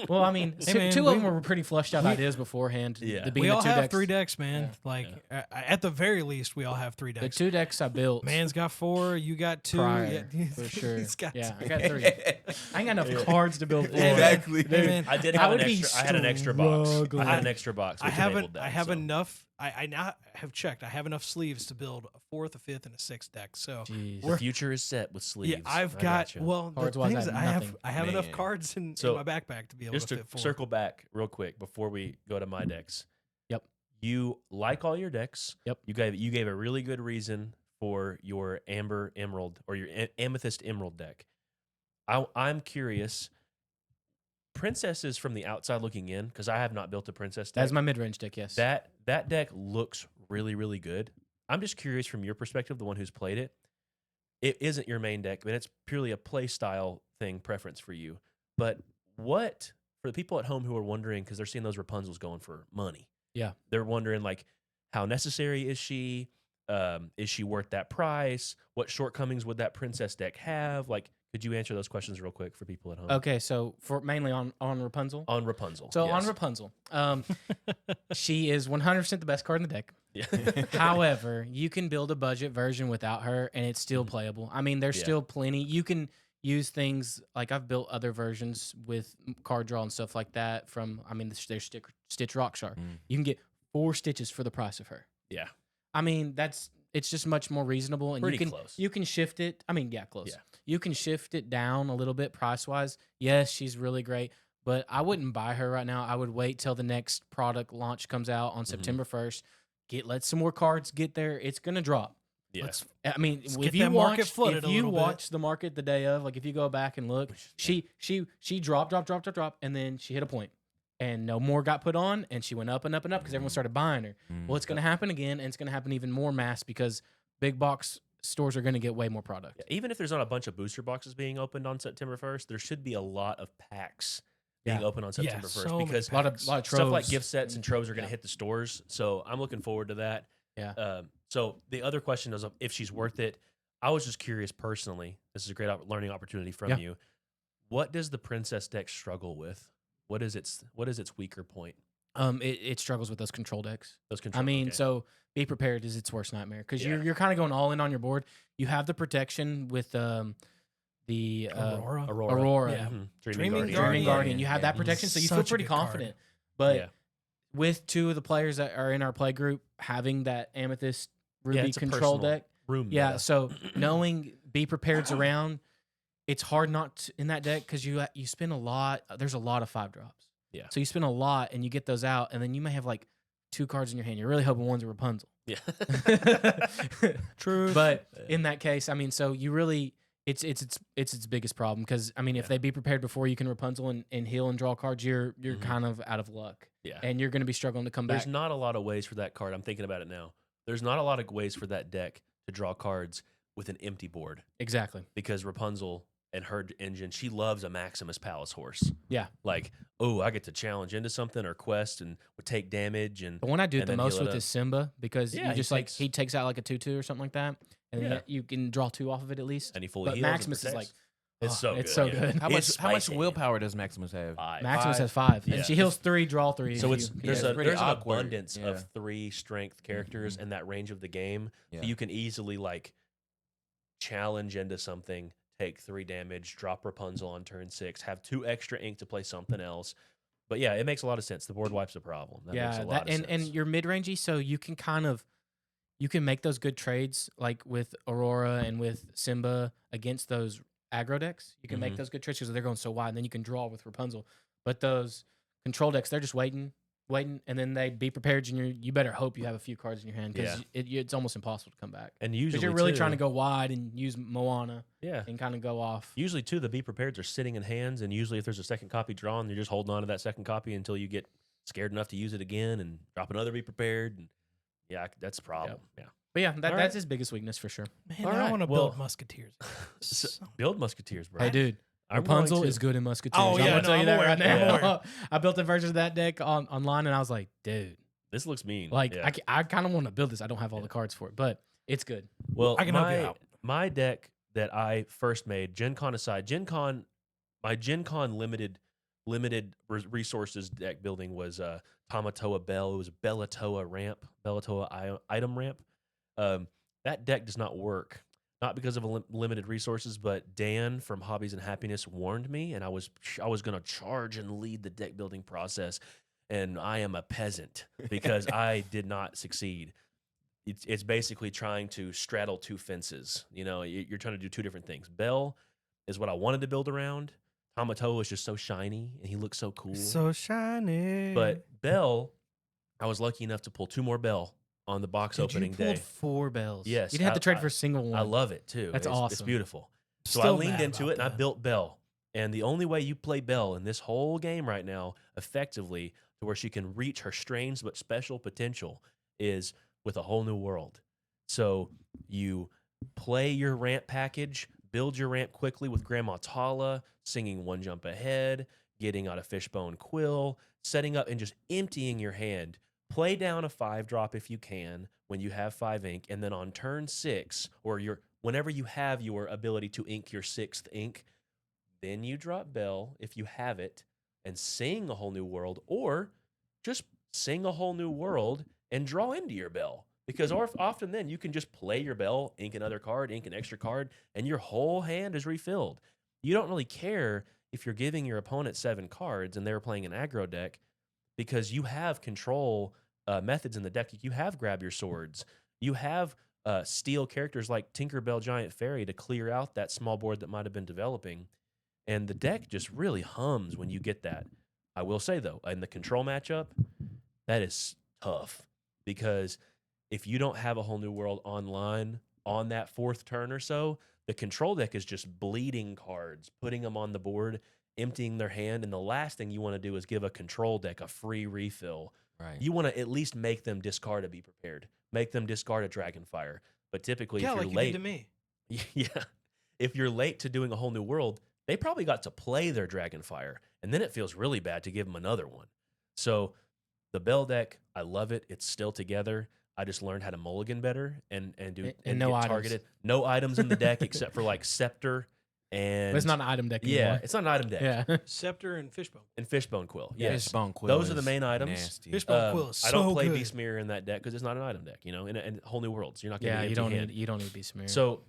Well, I mean, Hey, man, 2 of we- them were pretty flushed out ideas beforehand. Yeah. The being we the all 2 have decks, 3 decks, man. Yeah. Like at the very least, we all have 3 The decks. 2 decks I built. Man's got 4. You got 2. Prior, yeah, for sure. He's got Yeah, 2. I got 3. I ain't got enough cards to build 4. Exactly. Hey, man, I did I have would an be extra. I had an extra box. I had an I- extra box. I With haven't. enabled deck, I have so. enough. I now have checked. I have enough sleeves to build a 4th, a 5th, and a 6th deck. So Jeez. The future is set with sleeves. yeah, I've I got. gotcha. Well, the Cards-wise, things I have I nothing. have enough Man. cards in So, my backpack to be able Just to to fit 4. circle back real quick before we go to my decks. Yep. You like all your decks. Yep. You gave a really good reason for your Amber Emerald or your Amethyst Emerald deck. I'm curious. Princesses from the outside looking in, because I have not built a princess deck. That's my mid-range deck, yes. That deck looks really, really good. I'm just curious from your perspective, the one who's played it. It isn't your main deck, but it's purely a play style thing, preference for you. But what, for the people at home who are wondering, because they're seeing those Rapunzels going for money. Yeah. They're wondering, like, how necessary is she? Is she worth that price? What shortcomings would that princess deck have? Like, could you answer those questions real quick for people at home? Okay, so for mainly on Rapunzel. On Rapunzel. So yes. on Rapunzel, she is 100% the best card in the deck. Yeah. However, you can build a budget version without her, and it's still playable. I mean, there's Yeah. still plenty. You can use things like I've built other versions with card draw and stuff like that. There's Stitch Rockstar. You can get 4 stitches for the price of her. Yeah. I mean, it's just much more reasonable, and Pretty you can close. you can shift it. I mean, yeah, close. Yeah. You can shift it down a little bit price wise. Yes, she's really great, but I wouldn't buy her right now. I would wait till the next product launch comes out on September 1st. Let some more cards get there. It's gonna drop. Yes. I mean, Let's if get you that market watch, flooded if a you little bit. watch the market the day of, like if you go back and look, she dropped, and then she hit a point, and no more got put on, and she went up and up and up because everyone started buying her. Well, it's going to happen again, and it's going to happen even more mass because big box stores are going to get way more product. Yeah, even if there's not a bunch of booster boxes being opened on September 1st, there should be a lot of packs being opened on September 1st so many because A lot of stuff troves. like gift sets and troves are going to Yeah. hit the stores. So I'm looking forward to that. Yeah. So the other question is if she's worth it. I was just curious personally. This is a great learning opportunity from Yeah. you. What does the princess deck struggle with? What is its weaker point? It struggles with those control decks. Those control. I mean, okay. so be prepared is its worst nightmare because Yeah. you're kind of going all in on your board. You have the protection with the Aurora. Yeah. Mhm. Dreaming Dreaming Guardian. Guardian. You have Yeah. that protection, so you feel Such a pretty good card. confident. But Yeah. with 2 of the players that are in our play group having that Amethyst Ruby it's a control personal deck, room. yeah. meta. So knowing Be Prepared's around, it's hard not to, in that deck because you spend a lot. There's a lot of 5 drops. Yeah. So you spend a lot and you get those out, and then you may have like 2 cards in your hand. You're really hoping one's a Rapunzel. Yeah. True. But in that case, I mean, so you really it's its biggest problem because I mean, if Yeah. they Be Prepared before you can Rapunzel and heal and draw cards, you're Mhm. kind of out of luck, Yeah. and you're going to be struggling to come There's back. not a lot of ways for that card. I'm thinking about it now. There's not a lot of ways for that deck to draw cards with an empty board Exactly. because Rapunzel and her engine, she loves a Maximus Palace horse. Yeah. Like, oh, I get to challenge into something or quest and would take damage and The one I do it And the then most heal it with up. is Simba because Yeah, you he just takes- he takes out like a 2/2 or something like that, and Yeah. then you can draw 2 off of it at least. and he fully But heals and Maximus is like protects. It's so good. it's so yeah. good. How It's much spicy. willpower does Maximus have? 5. Maximus 5? has 5, Yeah. and she heals 3, draw 3. So if it's you- there's yeah, a it's pretty there's an awkward. abundance Yeah. of 3 strength characters in that range of the game. Yeah. So you can easily like challenge into something, take 3 damage, drop Rapunzel on turn 6, have 2 extra ink to play something else. But yeah, it makes a lot of sense. The board wipe's a problem. That makes a lot of sense. and you're mid rangey, so you can you can make those good trades like with Aurora and with Simba against those aggro decks. You can make those good trades because they're going so wide, and then you can draw with Rapunzel. But those control decks, they're just waiting, and then they be prepared, and you better hope you have a few cards in your hand because it's almost impossible to come back. And Because usually you're really too, trying to go wide and use Moana Yeah. and kind of go off. Usually, too, the be prepareds are sitting in hands, and usually if there's a second copy drawn, you're just holding on to that second copy until you get scared enough to use it again and drop another be prepared. And yeah, that's a problem. Yeah. But yeah, All that's right. his biggest weakness for sure. Man, All now I right, want to well- build musketeers. Build Musketeers, bro. Hey, dude. I'm going Rapunzel to. is good in Musketeers. Oh, I'm yeah, gonna no, tell you I'm that aware. right I'm now. aware. I built a version of that deck online, and I was like, dude, This looks mean. like Yeah. I kind of want to build this. I don't have all the cards for it, but it's good. Well, I can help you out. My deck that I first made, Gen Con aside, my Gen Con limited resources deck building was Tamatoa Bell. It was Bellatoa ramp, Bellatoa item ramp. That deck does not work, not because of limited resources, but Dan from Hobbies and Happiness warned me, and I was going to charge and lead the deck building process, and I am a peasant because I did not succeed. It's basically trying to straddle two fences. You know, you're trying to do two different things. Bell is what I wanted to build around. Tamatoa is just so shiny, and he looks so cool. So shiny. But Bell, I was lucky enough to pull 2 more Bell on the box Dude, opening you pulled day. 4 bells. Yes, you didn't have to trade I- for a single one. I love it too. That's It's awesome. beautiful. So Still I leaned mad into about it and I that. built Bell. And the only way you play Bell in this whole game right now, effectively, to where she can reach her strange but special potential, is with a whole new world. So you play your ramp package, build your ramp quickly with Grandma Tala, singing One Jump Ahead, getting out a Fishbone Quill, setting up and just emptying your hand. Play down a 5-drop if you can when you have 5 ink, and then on turn 6, or whenever you have your ability to ink your 6th ink, then you drop Bell if you have it and sing a whole new world, or just sing a whole new world and draw into your Bell. Because often then you can just play your Bell, ink another card, ink an extra card, and your whole hand is refilled. You don't really care if you're giving your opponent 7 cards and they're playing an aggro deck, because you have control methods in the deck. You have grab your swords. You have steal characters like Tinkerbell Giant Fairy to clear out that small board that might have been developing. And the deck just really hums when you get that. I will say, though, in the control matchup, that is tough. Because if you don't have a whole new world online on that 4th turn or so, the control deck is just bleeding cards, putting them on the board, emptying their hand. And the last thing you want to do is give a control deck a free refill. Right. You want to at least make them discard a Be Prepared. Make them discard a Dragonfire. But typically, yeah, if you're like late, you did to me. yeah, if you're late to doing a whole new world, they probably got to play their Dragonfire, and then it feels really bad to give them another one. So the Bell deck, I love it. It's still together. I just learned how to mulligan better and no get items. targeted. No items in the deck except for like Scepter and But it's not an item deck yeah, anymore. it's not an item deck. Yeah. Scepter and Fishbone. And Fishbone Quill. Yes. Fishbone Quill Those are the is main items. nasty. Fishbone Quill is I don't so play good. Beast Mirror in that deck because it's not an item deck, you know, and whole new worlds. You're not getting Yeah, an you empty don't hand. need Beast Mirror. So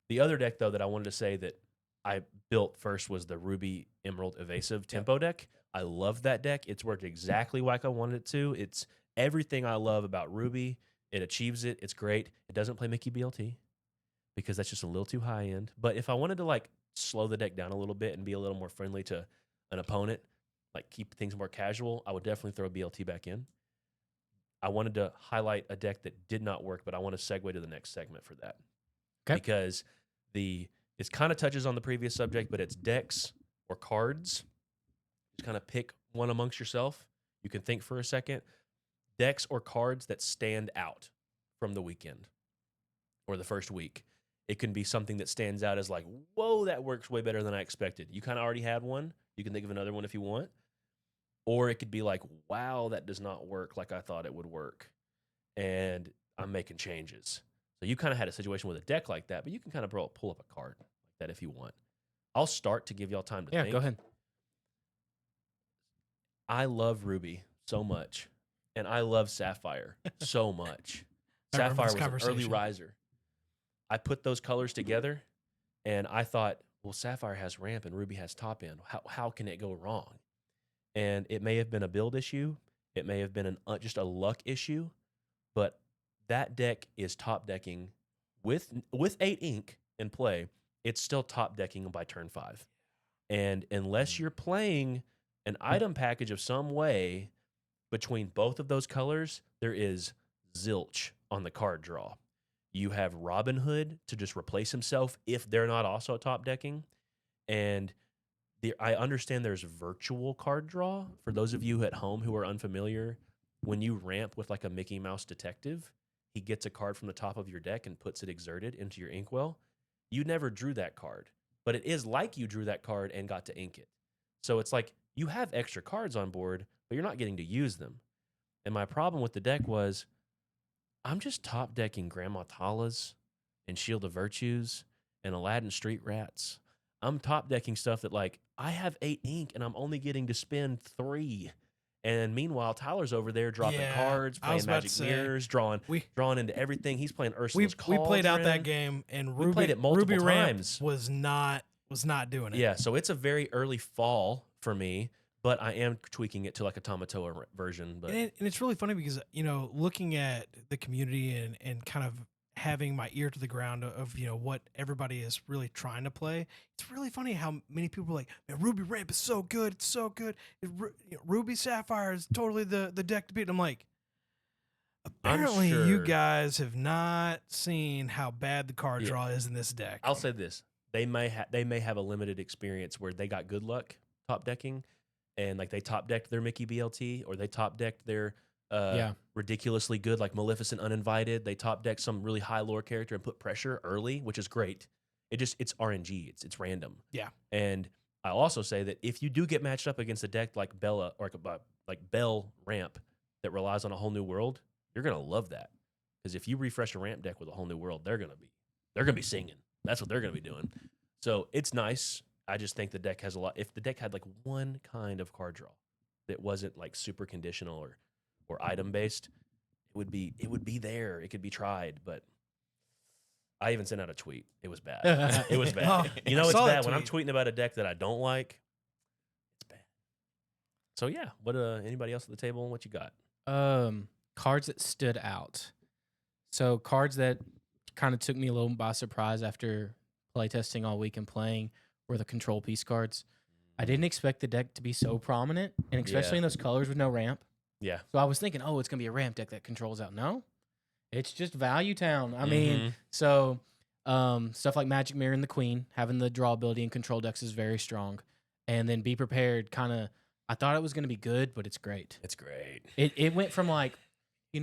the other deck though that I wanted to say that I built first was the Ruby Emerald Evasive Tempo deck. I love that deck. It's worked exactly like I wanted it to. It's everything I love about Ruby. It achieves it. It's great. It doesn't play Mickey BLT because that's just a little too high end. But if I wanted to like slow the deck down a little bit and be a little more friendly to an opponent, like keep things more casual, I would definitely throw BLT back in. I wanted to highlight a deck that did not work, but I want to segue to the next segment for that. Okay. Because it kind of touches on the previous subject, but it's decks or cards. Just kind of pick one amongst yourself. You can think for a second. Decks or cards that stand out from the weekend or the first week. It can be something that stands out as like, whoa, that works way better than I expected. You kind of already had one. You can think of another one if you want. Or it could be like, wow, that does not work like I thought it would work. And I'm making changes. So you kind of had a situation with a deck like that, but you can kind of pull up a card like that if you want. I'll start to give y'all time to think. go ahead. I love Ruby so much. And I love Sapphire so much. I remember Sapphire this was an early conversation. riser. I put those colors together, and I thought, well, Sapphire has ramp and Ruby has top end. How can it go wrong? and it may have been a build issue. It may have been just a luck issue, but that deck is top decking with 8 ink in play. It's still top decking by turn 5. And unless you're playing an item package of some way between both of those colors, there is zilch on the card draw. You have Robin Hood to just replace himself if they're not also top decking. And I understand there's virtual card draw. For those of you at home who are unfamiliar, when you ramp with like a Mickey Mouse detective, he gets a card from the top of your deck and puts it exerted into your inkwell. You never drew that card, but it is like you drew that card and got to ink it. So it's like you have extra cards on board, but you're not getting to use them. And my problem with the deck was I'm just top decking Grandma Tala's and Shield of Virtues and Aladdin Street Rats. I'm top decking stuff that like I have 8 ink and I'm only getting to spend 3. And meanwhile, Tyler's over there dropping cards, playing Magic Mirrors, drawing into everything. He's playing Ursula's We played out that Cauldron. game, and We played it multiple Ruby Ramp times. was not doing it. Yeah, so it's a very early fall for me, but I am tweaking it to like a Tamatoa version. But And it's really funny because, looking at the community and kind of having my ear to the ground of what everybody is really trying to play, it's really funny how many people are like, man, Ruby Ramp is so good, it's so good. Ruby Sapphire is totally the deck to beat. And I'm like, apparently you sure. guys have not seen how bad the card draw is in this deck. I'll say this: they may have a limited experience where they got good luck top decking, and like they top decked their Mickey BLT or they top decked their ridiculously good like Maleficent Uninvited. They top decked some really high lore character and put pressure early, which is great. It's RNG. It's random. Yeah. And I also say that if you do get matched up against a deck like Bella or like Bell Ramp that relies on a whole new world, you're gonna love that, because if you refresh a ramp deck with a whole new world, they're gonna be singing. That's what they're gonna be doing. So it's nice. I just think the deck has a lot. If the deck had like one kind of card draw that wasn't like super conditional or item based, it would be there. It could be tried, but I even sent out a tweet. It was bad. It was bad. Oh, You know, I it's saw that bad when I'm tweet. tweeting about a deck that I don't like. It's bad. So yeah, what anybody else at the table? What you got? Cards that stood out. So cards that kind of took me a little by surprise after playtesting all week and playing were the control piece cards. I didn't expect the deck to be so prominent, and especially in those colors with no ramp. Yeah. So I was thinking, oh, it's going to be a ramp deck that controls out. No, it's just Value Town. I mean, so stuff like Magic Mirror and the Queen, having the draw ability and control decks is very strong. And then Be Prepared, kind of, I thought it was going to be good, but it's great. It's great. It went from like,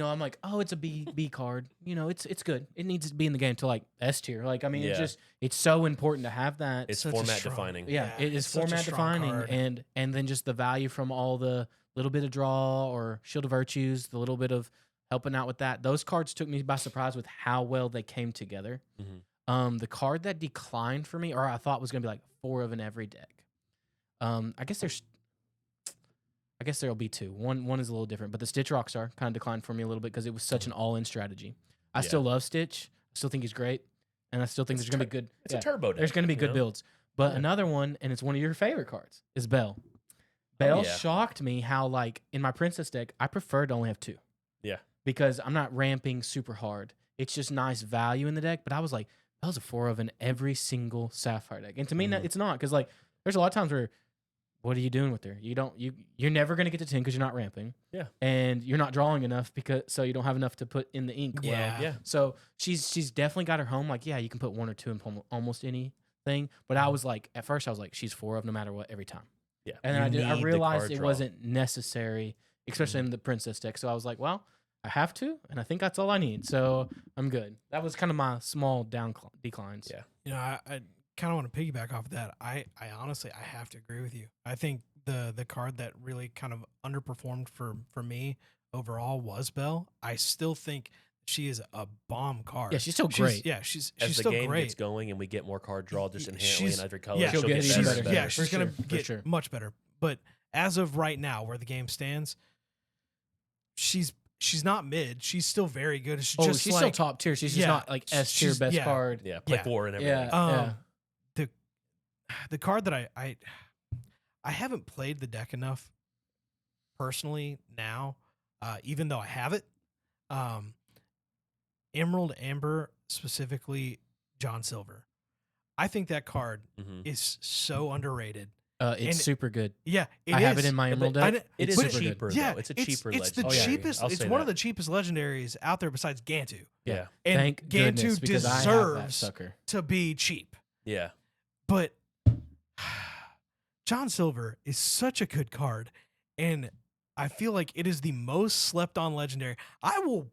I'm like, oh, it's a B card. It's good. It needs to be in the game to like S tier. Like, I mean, it's so important to have that. It's Such a format strong- defining. Yeah, it is it's such a format strong defining, card. and then just the value from all the little bit of draw or Shield of Virtues, the little bit of helping out with that. Those cards took me by surprise with how well they came together. The card that declined for me, or I thought was going to be like 4 of in every deck. I guess there'll be 2. One is a little different, but the Stitch Rockstar kind of declined for me a little bit because it was such an all-in strategy. I still love Stitch. I still think he's great, and I still think there's going to be good. It's a turbo deck. There's going to be you good know? builds. But another one, and it's one of your favorite cards, is Belle. Belle yeah. shocked me how, like, in my Princess deck, I prefer to only have 2. Yeah. Because I'm not ramping super hard. It's just nice value in the deck. But I was like, Belle's a 4 of in every single Sapphire deck. And to me, it's not. Because, like, there's a lot of times where, what are you doing with her? You're never going to get to 10 because you're not ramping. Yeah. And you're not drawing enough so you don't have enough to put in the ink. Yeah. Well, so she's definitely got her home. Like, yeah, you can put 1 or 2 in almost anything. But I was like, at first I was like, she's 4 of no matter what every time. Yeah. And You then I need the realized card it draw. wasn't necessary, especially in the Princess deck. So I was like, well, I have to, and I think that's all I need. So I'm good. That was kind of my small declines. Yeah. I kind of want to piggyback off of that. I honestly, I have to agree with you. I think the card that really kind of underperformed for me overall was Belle. I still think she is a bomb card. Yeah, she's still great. She's As the still game great. gets going and we get more card draw just inherently She's- in every color, yeah, she'll get even better and better. better. she's gonna For get sure. much better. But as of right now, where the game stands, she's not mid. She's still very good. She's Oh, just she's like, still top tier. She's just yeah, not like S tier she's- best yeah. card. Yeah, play Yeah. 4 and everything. Yeah. the card that I haven't played the deck enough personally now, even though I have it, um, Emerald Amber, specifically John Silver. I think that card Mhm. is so underrated. It's And- super good. Yeah, I have is. it in my Emerald I deck. didn't- It It's is but super cheaper good. Yeah, though. It's a cheaper It's the legendary. cheapest. I'll It's say one of that. the cheapest legendaries out there besides Gantu. Yeah. And Thank Gantu goodness, because I have that deserves sucker. to be cheap. Yeah. But John Silver is such a good card, and I feel like it is the most slept on legendary. I will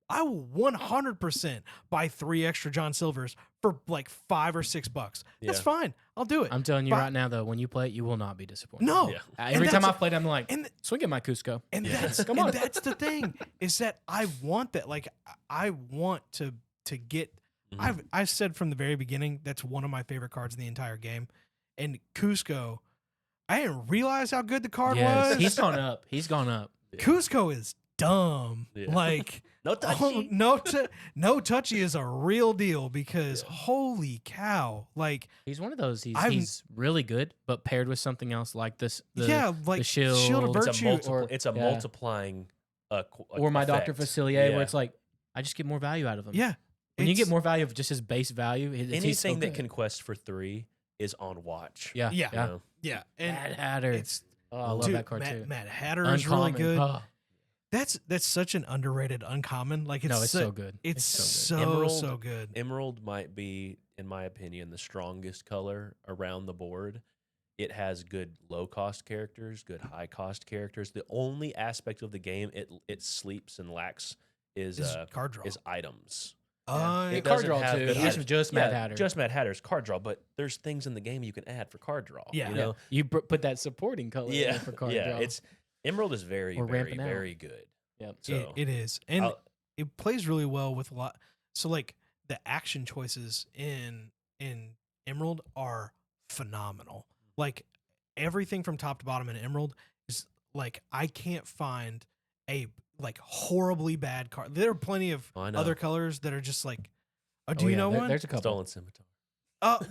100% buy 3 extra John Silvers for like $5 or $6. That's Yeah. fine. I'll do it. I'm telling you But- right now, though, when you play it, you will not be disappointed. No. Yeah. Every And time that's- I've played, I'm like, and swing at my Cusco. And Yeah. that's Come and on. that's the thing is that I want that. Like I want to get. Mhm. I said from the very beginning that's one of my favorite cards in the entire game, and Cusco. I didn't realize how good the card Yes, was. he's gone up. He's gone up. Cusco is dumb. Yeah. Like No oh, touchy. no touchy is a real deal because Yeah. holy cow! Like He's one of those. I've- He's really good, but paired with something else like this. yeah, like shield, of it's It's a, virtue. it's a yeah. multiplying. Or my Dr. effect. Facilier, Yeah. where it's like, I just get more value out of him. Yeah, When you get it's- more value of just his base value, he's so Anything that good. can quest for 3 is on watch. Yeah. Yeah. You Yeah. know? yeah, and Mad Hatter. it's Oh, I love dude, that card Matt, too. Matt Hatter is really Uncommon. good. Oh, That's such an underrated uncommon. Like it's no, it's so good. It's so so Emerald- so good. Emerald might be, in my opinion, the strongest color around the board. It has good low cost characters, good high cost characters. The only aspect of the game it sleeps and lacks is Is card draw. is items. good. It Card doesn't draw have too. good He's items. just Mad Hatter. Just Mad Hatter's card draw, but there's things in the game you can add for card draw. Yeah. You Yeah. know? You put that supporting color in Yeah. there for card yeah. draw. It's Emerald is very, Or very, ramping out. very good. Yep. So it is, and I'll- it plays really well with a lot. So like the action choices in Emerald are phenomenal. Like everything from top to bottom in Emerald is like I can't find a like horribly bad card. There are plenty of Oh, I know. other colors that are just like. Oh, do Oh, you yeah, know one? There's a couple. Stolen Scimitar.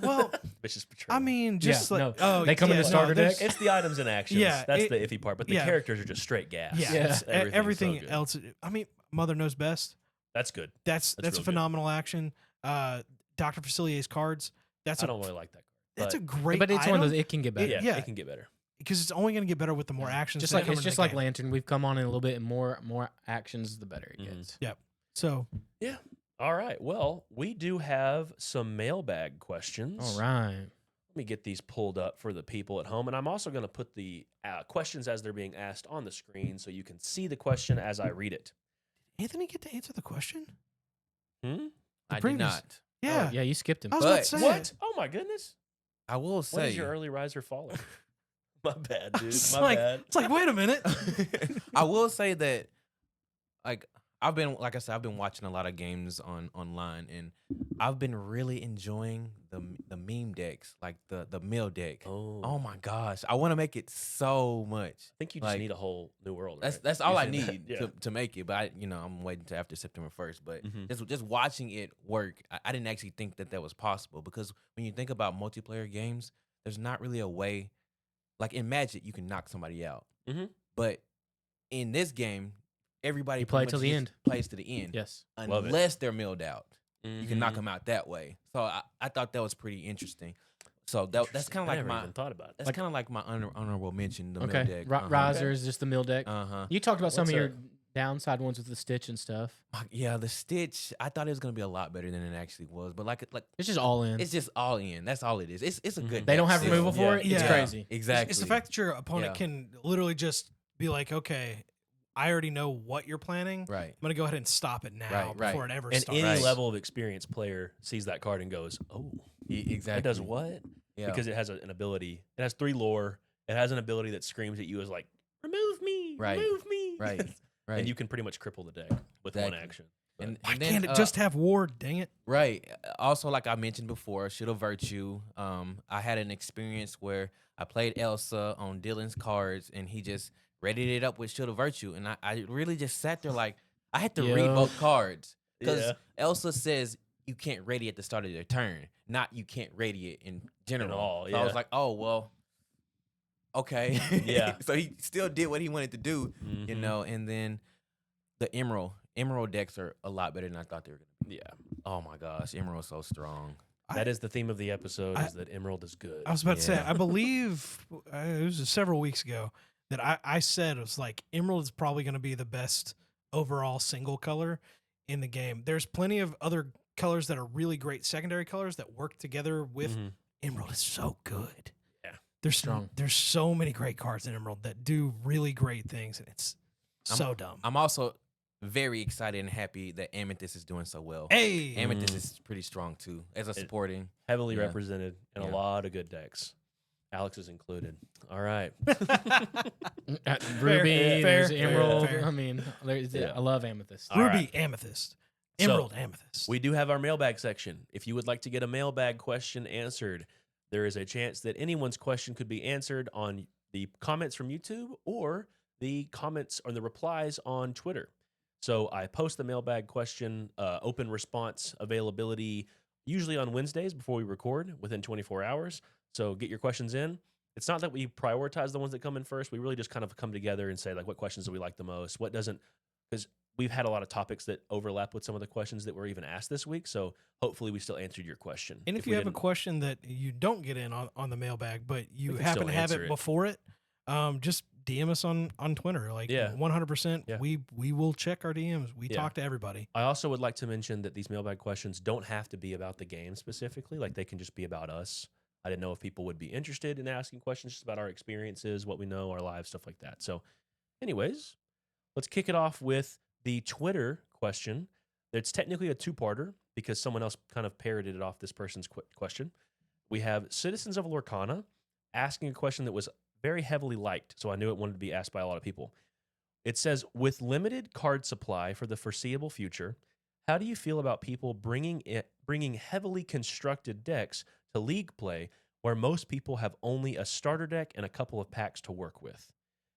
Well, Vicious Betrayal. I mean, just Yeah, like no. oh, They come in yeah, the starter there's- deck? It's the items and actions. Yeah, That's it- the iffy part. But the yeah. characters are just straight gas. Yeah, Yeah. It's- everything's so everything good. else. I mean, Mother Knows Best. That's good. That's That's a real good. phenomenal action. Dr. Facilier's cards. That's I a don't really like that. that's a but- great. But it's one of item those. It can get better. Yeah, yeah. it can get better. because it's only going to get better with the more actions. Just that like come it's into just the like game. Lantern. We've come on in a little bit and more actions, the better it Mhm. gets. So All right. Well, we do have some mailbag questions. All right. Let me get these pulled up for the people at home. And I'm also going to put the questions as they're being asked on the screen so you can see the question as I read it. Anthony get to answer the question? Hmm? I did previous- not. Yeah, Oh, yeah, you skipped him. I was about to But- say What? Oh, my goodness. I will What say is your early riser faller? My bad, dude. It's My like- bad. It's like, wait a minute. I will say that, like I've been, like I said, I've been watching a lot of games online, and I've been really enjoying the meme decks, like the mill deck. Oh my gosh, I want to make it so much. I think you just like, need a whole new world. That's right? that's all I Using that. need Yeah. to make it. But I'm waiting till after September 1st. But Mhm. just watching it work, I didn't actually think that was possible, because when you think about multiplayer games, there's not really a way. Like in Magic, you can knock somebody out, Mhm. but in this game, everybody You play pretty till much the just end. plays to the end, Yes. Love it. unless they're milled out. You can knock Mhm. them out that way. So I thought that was pretty interesting. So that's Interesting. kind of I like never my even thought about it. that's kind of like my honorable mention. The mill Okay. deck. Riser is just the mill deck. Uh-huh. You talked about some What's of your up? downside ones with the stitch and stuff. Yeah, the Stitch. I thought it was gonna be a lot better than it actually was, but like It's just all in. it's just all in. That's all it is. It's a good. They don't deck have still. removal for it. It's Yeah. crazy. Exactly. It's the fact that your opponent Yeah. can literally just be like, okay, I already know what you're planning. Right. I'm going to go ahead and stop it now Right. before it ever And starts. any Right. level of experienced player sees that card and goes, "Oh, Exactly. it does what?" Yeah. Because it has an ability. It has 3 lore. It has an ability that screams at you as like, "Remove me! Right. Remove me!" Right. Right. And you can pretty much cripple the deck with one Exactly. action. But- Why then, can't it just have ward? Dang it. Right. Also, like I mentioned before, Shield of Virtue. I had an experience where I played Elsa on Dylan's cards, and he just readied it up with Shield of Virtue, and I really just sat there like I had to read Yeah. both cards, because Yeah. Elsa says you can't ready at the start of their turn, not you can't ready it in general. all, So I was yeah. like, oh well, okay. Yeah. So he still did what he wanted to do, you Mhm. know. And then the Emerald decks are a lot better than I thought they were gonna be. Yeah. Oh my gosh, Emerald's so strong. That is the theme of the episode, I- is that Emerald is good. I was about to say, Yeah. I believe it was several weeks ago that I said it was like Emerald is probably going to be the best overall single color in the game. There's plenty of other colors that are really great secondary colors that work together with Mhm. Emerald is so good. Yeah. There's Strong. There's so many great cards in Emerald that do really great things, and it's so dumb. I'm also very excited and happy that Amethyst is doing so well. Hey, Amethyst is pretty strong too as a supporting. Heavily Yeah. represented in a Yeah. lot of good decks. Alex is included. All right. Ruby, fair, there's fair, Emerald. fair. I mean, Yeah. I love Amethyst. All Ruby, right. Amethyst, So, Emerald, Amethyst. We do have our mailbag section. If you would like to get a mailbag question answered, there is a chance that anyone's question could be answered on the comments from YouTube or the comments or the replies on Twitter. So I post the mailbag question, open response availability, usually on Wednesdays before we record within 24 hours. So get your questions in. It's not that we prioritize the ones that come in first. We really just kind of come together and say, like, what questions do we like the most? What doesn't? Because we've had a lot of topics that overlap with some of the questions that were even asked this week. So hopefully we still answered your question. And if we you have a didn't- question that you don't get in on the mailbag, but you We can happen still to have answer it it. before it, just DM us on Twitter. Like Yeah. 100%. Yeah. We will check our DMs. We Yeah. talk to everybody. I also would like to mention that these mailbag questions don't have to be about the game specifically. Like, they can just be about us. I didn't know if people would be interested in asking questions just about our experiences, what we know, our lives, stuff like that. So, anyways, let's kick it off with the Twitter question. It's technically a two-parter because someone else kind of parroted it off this person's question. We have Citizens of Lorcana asking a question that was very heavily liked, so I knew it wanted to be asked by a lot of people. It says, with limited card supply for the foreseeable future, how do you feel about people bringing heavily constructed decks to league play where most people have only a starter deck and a couple of packs to work with?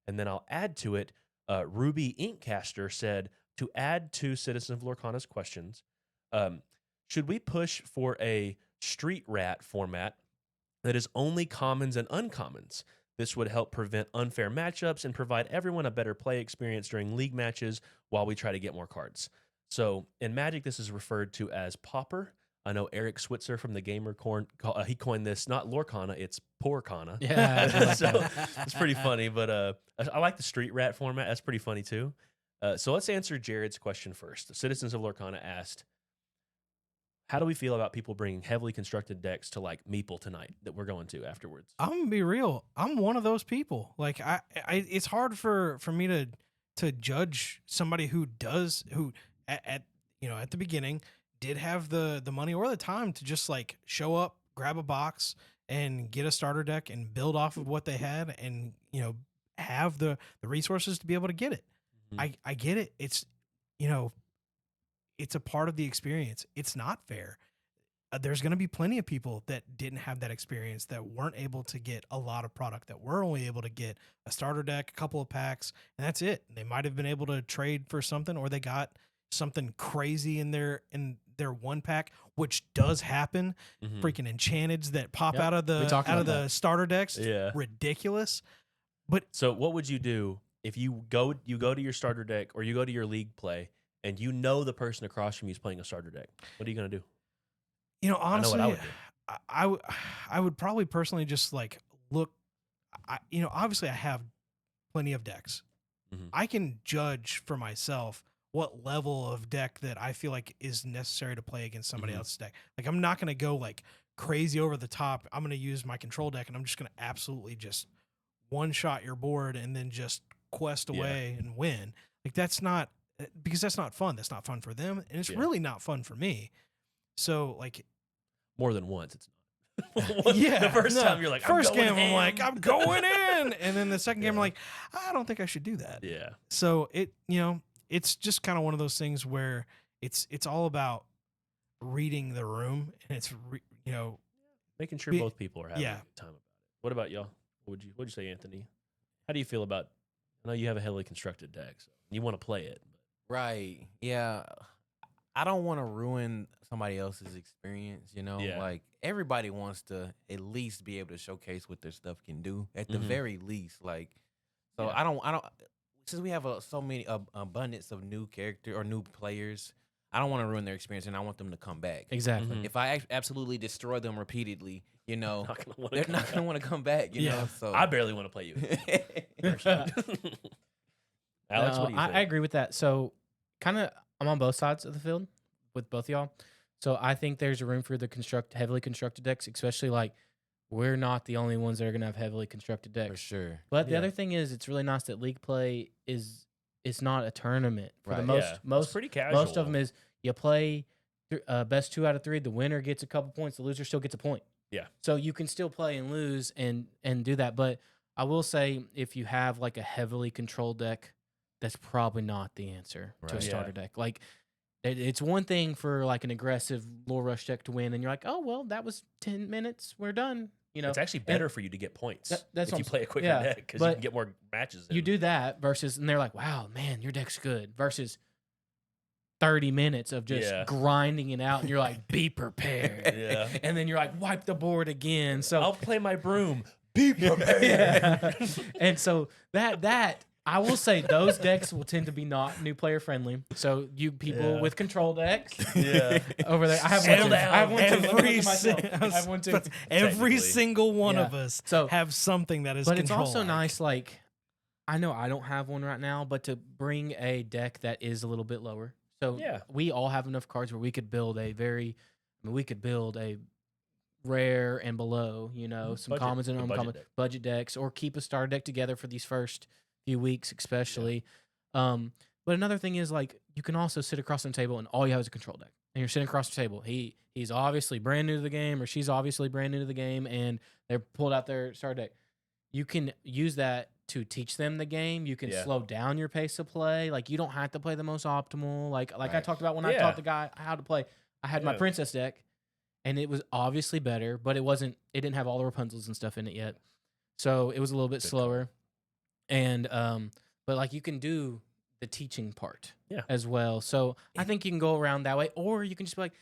And then I'll add to it, Ruby Inkcaster said, to add to Citizen of Lorcana's questions, should we push for a street rat format that is only commons and uncommons? This would help prevent unfair matchups and provide everyone a better play experience during league matches while we try to get more cards. So in Magic, this is referred to as Pauper. I know Eric Switzer from the Gamer Corn, he coined this, not Lorcana, it's Porcana. Yeah. So it's pretty funny, but I like the street rat format. That's pretty funny too. So let's answer Jared's question first. The Citizens of Lorcana asked, how do we feel about people bringing heavily constructed decks to like Meeple tonight that we're going to afterwards? I'm gonna be real. I'm one of those people. Like I it's hard for me to judge somebody who at the beginning did have the money or the time to just like show up, grab a box, and get a starter deck and build off of what they had, and have the resources to be able to get it. Mhm. I get it. It's it's a part of the experience. It's not fair. There's going to be plenty of people that didn't have that experience, that weren't able to get a lot of product, that were only able to get a starter deck, a couple of packs, and that's it. They might have been able to trade for something, or they got something crazy in their one pack, which does happen. Mhm. Freaking enchanteds that pop Yep, out of we talked about the starter decks. Yeah. Ridiculous. But So what would you do if you go to your starter deck or you go to your league play and you know the person across from you is playing a starter deck? What are you gonna do? honestly, I would do. I would probably personally just like look. Obviously I have plenty of decks. Mhm. I can judge for myself what level of deck that I feel like is necessary to play against somebody Mhm. else's deck. Like I'm not going to go like crazy over the top. I'm going to use my control deck and I'm just going to absolutely just one shot your board and then just quest Yeah. away and win. Like that's not, because that's not fun. That's not fun for them, and it's Yeah. really not fun for me. So like, More than once, it's not. yeah, The first no, time you're like, first I'm going game I'm like, ham. I'm going in, and then the second game I'm Yeah. like, I don't think I should do that. Yeah. So it's just kind of one of those things where it's all about reading the room, and it's Making sure Be- both people are having yeah. a good time about it. What about y'all? What'd you say, Anthony? How do you feel about? I know you have a heavily constructed deck, so you want to play it. Right. Yeah. I don't want to ruin somebody else's experience, you know? Yeah. Like everybody wants to at least be able to showcase what their stuff can do at the Mhm. very least. Like, so Yeah. I don't since we have so many abundance of new character or new players, I don't want to ruin their experience and I want them to come back. Exactly. Mhm. If I absolutely destroy them repeatedly, you know, Not gonna wanna they're come not going to back. want to come back, you Yeah. know? So I barely want to play you. Alex, No, what do you think? I agree with that. So, kind of, I'm on both sides of the field with both y'all. So, I think there's a room for the heavily constructed decks, especially like we're not the only ones that are going to have heavily constructed decks. for sure. But the Yeah. other thing is, it's really nice that league play is it's not a tournament for the Right. most Yeah. It's most pretty casual. most of them is you play best 2 out of 3. The winner gets a couple points. The loser still gets a point. Yeah. So you can still play and lose and do that. But I will say, if you have like a heavily controlled deck, that's probably not the answer to a Right. starter Yeah. deck. Like it's one thing for like an aggressive lore rush deck to win, and you're like, oh well, that was 10 minutes. We're done. You know, It's actually better for you to get points that's if what you I'm play a quicker yeah, deck because you but can get more matches. you in. do that versus, and they're like, wow, man, your deck's good versus 30 minutes of just Yeah. grinding it out, and you're like, be prepared. Yeah. And then you're like, wipe the board again. So I'll play my broom. Be prepared. yeah. And so that I will say those decks will tend to be not new player friendly. So you people Yeah. with control decks Yeah. over there, I have Settle one too. down. I have one too. Let me look Every, at myself. si- I have one too. every Technically. single one Yeah. of us So- have something that is But it's control also like. nice, like I know I don't have one right now, but to bring a deck that is a little bit lower. So Yeah. we all have enough cards where we could build we could build a rare and below, you know, some Budget- commons and a budget uncommon deck. budget decks, or keep a starter deck together for these first few weeks, especially. But another thing is, like, you can also sit across the table and all you have is a control deck, and you're sitting across the table. He's obviously brand new to the game, or she's obviously brand new to the game, and they're pulled out their starter deck. You can use that to teach them the game. You can Yeah. slow down your pace of play. Like, you don't have to play the most optimal. Like I Right. talked about when I Yeah. taught the guy how to play. I had my Yeah. princess deck, and it was obviously better, but it didn't have all the Rapunzels and stuff in it yet. So it was a little bit Good slower. And but like, you can do the teaching part Yeah. as well. So I think you can go around that way, or you can just be like,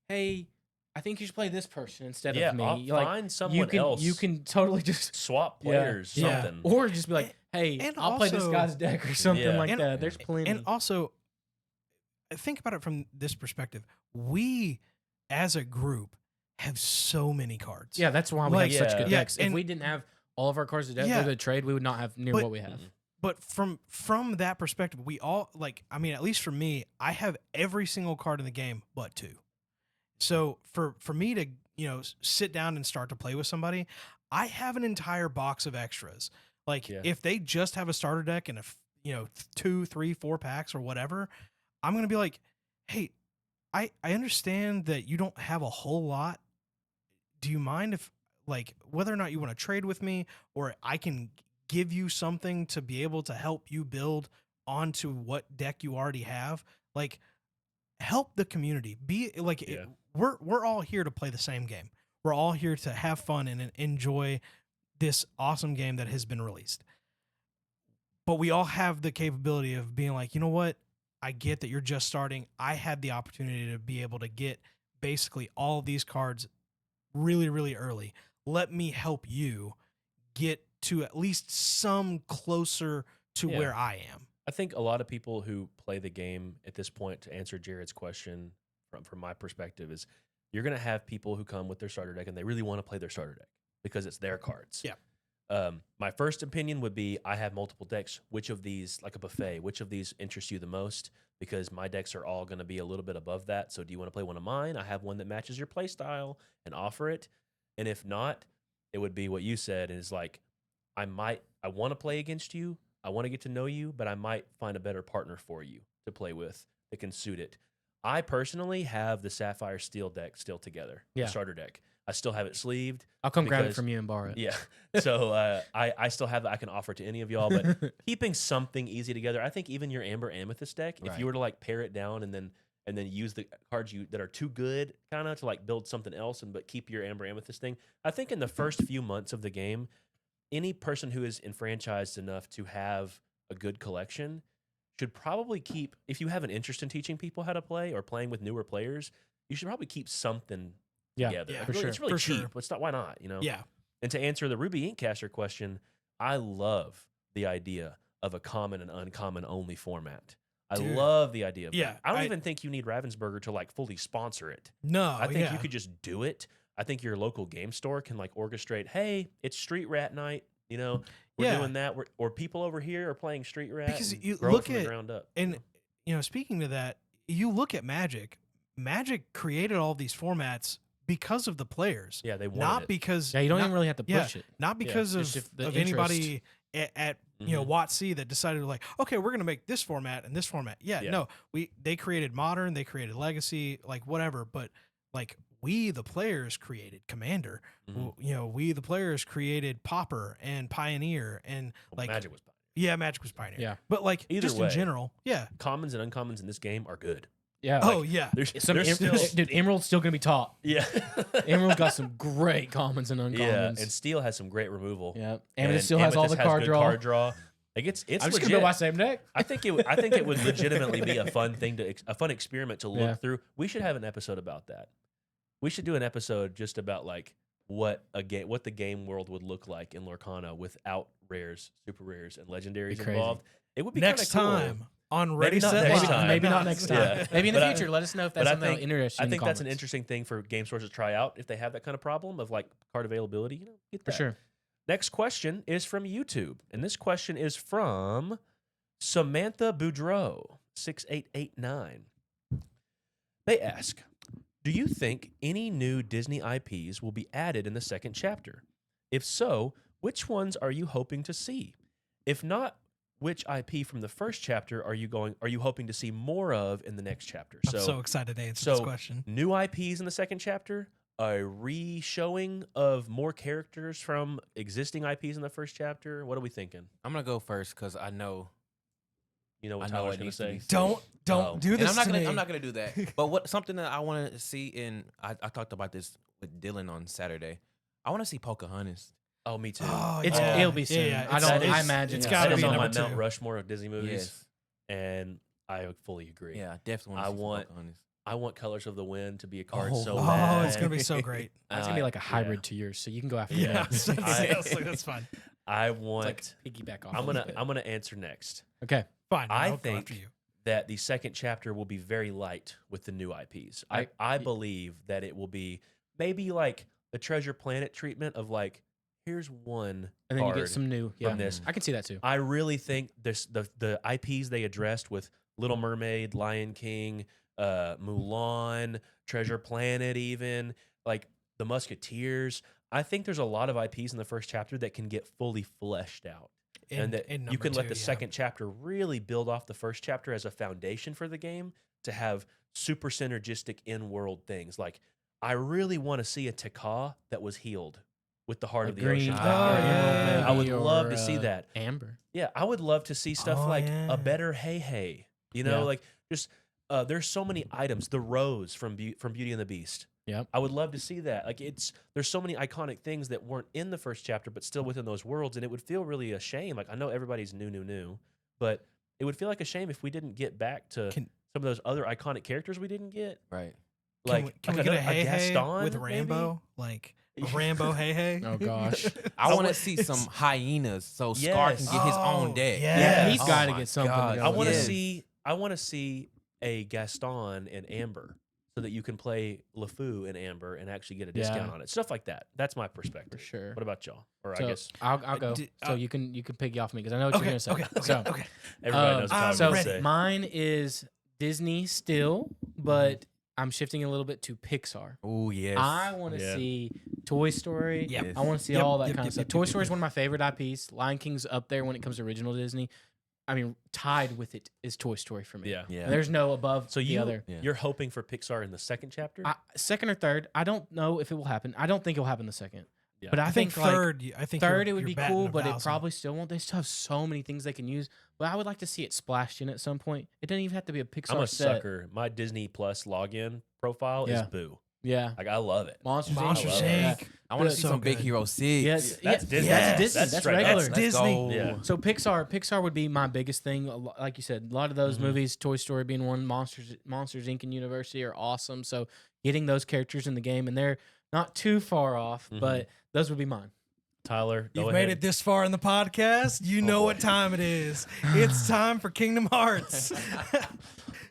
hey, I think you should play this person instead Yeah. of me. I'll You're like, find someone else. you can totally just swap Yeah. players. Yeah. Something. or just be like, hey, And I'll play this also- guy's deck or something Yeah. like And- that. There's plenty. And also, think about it from this perspective. We, as a group, have so many cards. yeah, that's why we Like, have such good yeah, decks. If and- we didn't have all of our cards to deck Yeah. for the trade, we would not have near But- what we have. But from that perspective, we all like. I mean, at least for me, I have every single card in the game but 2. So for me to sit down and start to play with somebody, I have an entire box of extras. Like Yeah. if they just have a starter deck and 2, 3, 4 packs or whatever, I'm gonna be like, hey, I understand that you don't have a whole lot. Do you mind if, like, whether or not you want to trade with me, or I can give you something to be able to help you build onto what deck you already have? Like, help the community. Be like, Yeah. we're all here to play the same game. We're all here to have fun and enjoy this awesome game that has been released. But we all have the capability of being like, you know what? I get that you're just starting. I had the opportunity to be able to get basically all of these cards really, really early. Let me help you get to at least some closer to Yeah. where I am. I think a lot of people who play the game at this point, to answer Jared's question from my perspective, is you're going to have people who come with their starter deck and they really want to play their starter deck because it's their cards. Yeah. My first opinion would be I have multiple decks. Which of these, like a buffet, which of these interests you the most? Because my decks are all going to be a little bit above that. So do you want to play one of mine? I have one that matches your play style and offer it. And if not, it would be what you said, is like, I want to play against you. I want to get to know you, but I might find a better partner for you to play with that can suit it. I personally have the Sapphire Steel deck still together, Yeah. the starter deck. I still have it sleeved. I'll come grab it because- from you and borrow it. Yeah. So I still have that I can offer to any of y'all, but keeping something easy together. I think even your Amber Amethyst deck, if Right. you were to like pare it down and then use the cards that are too good kind of to like build something else but keep your Amber Amethyst thing. I think in the first few months of the game, any person who is enfranchised enough to have a good collection should probably keep, if you have an interest in teaching people how to play or playing with newer players, you should probably keep something together. Yeah, Like, for really, sure. It's really For cheap. sure. It's not, why not? Yeah. And to answer the Ruby Inkcaster question, I love the idea of a common and uncommon only format. I Dude. love the idea of Yeah, that. I don't even think you need Ravensburger to like fully sponsor it. No, I think yeah. you could just do it. I think your local game store can like orchestrate, hey, it's Street Rat night, we're Yeah. doing that. Or people over here are playing Street Rat. Because and you grow it look from the at- ground up. And speaking to that, you look at Magic. Magic created all these formats because of the players, Yeah, they wanted not it. because Yeah, you don't not, even really have to yeah, push it. not because It's of, just the of interest. anybody at Mhm. WotC that decided like, okay, we're gonna make this format and this format. Yeah, Yeah. no, they created Modern, they created Legacy, like whatever, but like we the players created Commander. Mhm. We the players created Pauper and Pioneer and Well, like Magic was fine. yeah, Magic was Pioneer. Yeah. but like Either just way. in general, yeah. Commons and uncommons in this game are good. Yeah. Oh yeah, There's Some still dude, Emerald's still gonna be taught. yeah. Emerald got some great commons and uncommons. Yeah, and Steel has some great removal. yeah. And Amethyst still has all the Amethyst card good draw. Card draw. Like it's I'm just legit. gonna build my same deck. I think it would legitimately be a fun thing a fun experiment to look Yeah. through. We should have an episode about that. We should do an episode just about like what the game world would look like in Lorcana without rares, super rares, and legendaries crazy. involved. It would be next kinda cool. time on Ready not Set next Live. time. Maybe not next time. Yeah. Maybe in the But future. Let us know if but that's I something think- interesting. I think in that's an comments. interesting thing for game sources to try out if they have that kind of problem of like card availability. Get For that. sure. Next question is from YouTube, and this question is from Samantha Boudreau 6889. They ask, do you think any new Disney IPs will be added in the second chapter? If so, which ones are you hoping to see? If not, which IP from the first chapter are you hoping to see more of in the next chapter? I'm so excited to answer this question. New IPs in the second chapter, a re-showing of more characters from existing IPs in the first chapter. What are we thinking? I'm gonna go first because I know. You know what I know Tyler's it going to needs to say? be said. Don't Oh. do And this I'm not to gonna. me. I'm not gonna do that. But something that I want to see I talked about this with Dylan on Saturday. I want to see Pocahontas. Oh, me too. Oh, It's yeah. it'll be soon. Yeah, I it's- don't. I it's- imagine it's it's gotta That be is on my number Mount two. Rushmore of Disney movies, Yes. and I fully agree. Yeah, I definitely want I to see want- Pocahontas. I want Colors of the Wind to be a card Oh. so Oh, bad. it's gonna be so great. It's gonna be like a Yeah. hybrid to yours, so you can go after Yeah, that. It's that's fine. I want. like piggyback off. I'm of gonna it. I'm gonna answer next. Okay. Fine. I I'll go think after you. that the second chapter will be very light with the new IPs. I- I believe that it will be maybe like the Treasure Planet treatment of like, here's one And then you card get some new. Yeah. from this. I can see that too. I really think the IPs they addressed with Little Mermaid, Lion King, Mulan, Treasure Planet, even like the Musketeers. I think there's a lot of IPs in the first chapter that can get fully fleshed out. And that in you number can let two, the yeah. second chapter really build off the first chapter as a foundation for the game to have super synergistic in-world things. Like, I really want to see a Taka that was healed with the heart of the green. ocean. Oh, background. yeah. I would Maybe, love or, to see that. Amber. Yeah, I would love to see stuff Oh, like yeah. a better Hey Hey. You know, Yeah. like just there's so many items. The rose from Beauty and the Beast. Yep. I would love to see that. Like there's so many iconic things that weren't in the first chapter, but still within those worlds, and it would feel really a shame. Like I know everybody's new, but it would feel like a shame if we didn't get back to Can- some of those other iconic characters we didn't get. Right. Like can we like get a another- hey hey Gaston, with maybe? Rambo? Like a Rambo hey hey? Oh, gosh. I want to want- see some hyenas so Scar can Yes. get his Oh, own deck. yeah. Yeah, he's Oh got to my get something. God. To go I with want to it. Yes. see a Gaston and Amber so that you can play LeFou and Amber and actually get a Yeah. discount on it. Stuff like that. That's my perspective. For sure. What about y'all? Or So I guess I'll go. d- So you can piggy off me because I know what you're Okay, gonna say. okay, okay, So okay. everybody knows what I'm I'm so going to ready. say. mine is Disney still, but I'm shifting a little bit to Pixar. Oh yes. I want to Yeah. see Toy Story. Yep. Yes. I want to see Yep, all that yep, kind yep, of stuff. yep, Toy yep, Story is yep. one of my favorite IPs. Lion King's up there when it comes to original Disney. I mean, tied with it is Toy Story for me. Yeah. Yeah. And there's no above So the other. Yeah. you're hoping for Pixar in the second chapter? Second or third, I don't know if it will happen. I don't think it'll happen the second. Yeah. But I, I think like, third. I think third, you're- it would you're be batting cool, a but it thousand. probably still won't. They still have so many things they can use. But I would like to see it splashed in at some point. It doesn't even have to be a Pixar I'm a set. sucker. My Disney Plus login profile is Yeah. Boo. Yeah. Like I love it. Monsters, Monsters I love Inc. Inc. I want to see so some Big good. Hero 6. Yes, That's yeah, Disney. That's Yes. Disney. That's That's straight up. regular. That's Disney. Yeah. So Pixar would be my biggest thing. Like you said, a lot of those movies, Toy Story being one, Monsters Inc. and University are awesome. So getting those characters in the game, and they're not too far off, but those would be mine. Tyler, go You've ahead. made it this far in the podcast. You know boy. what time it is. It's time for Kingdom Hearts.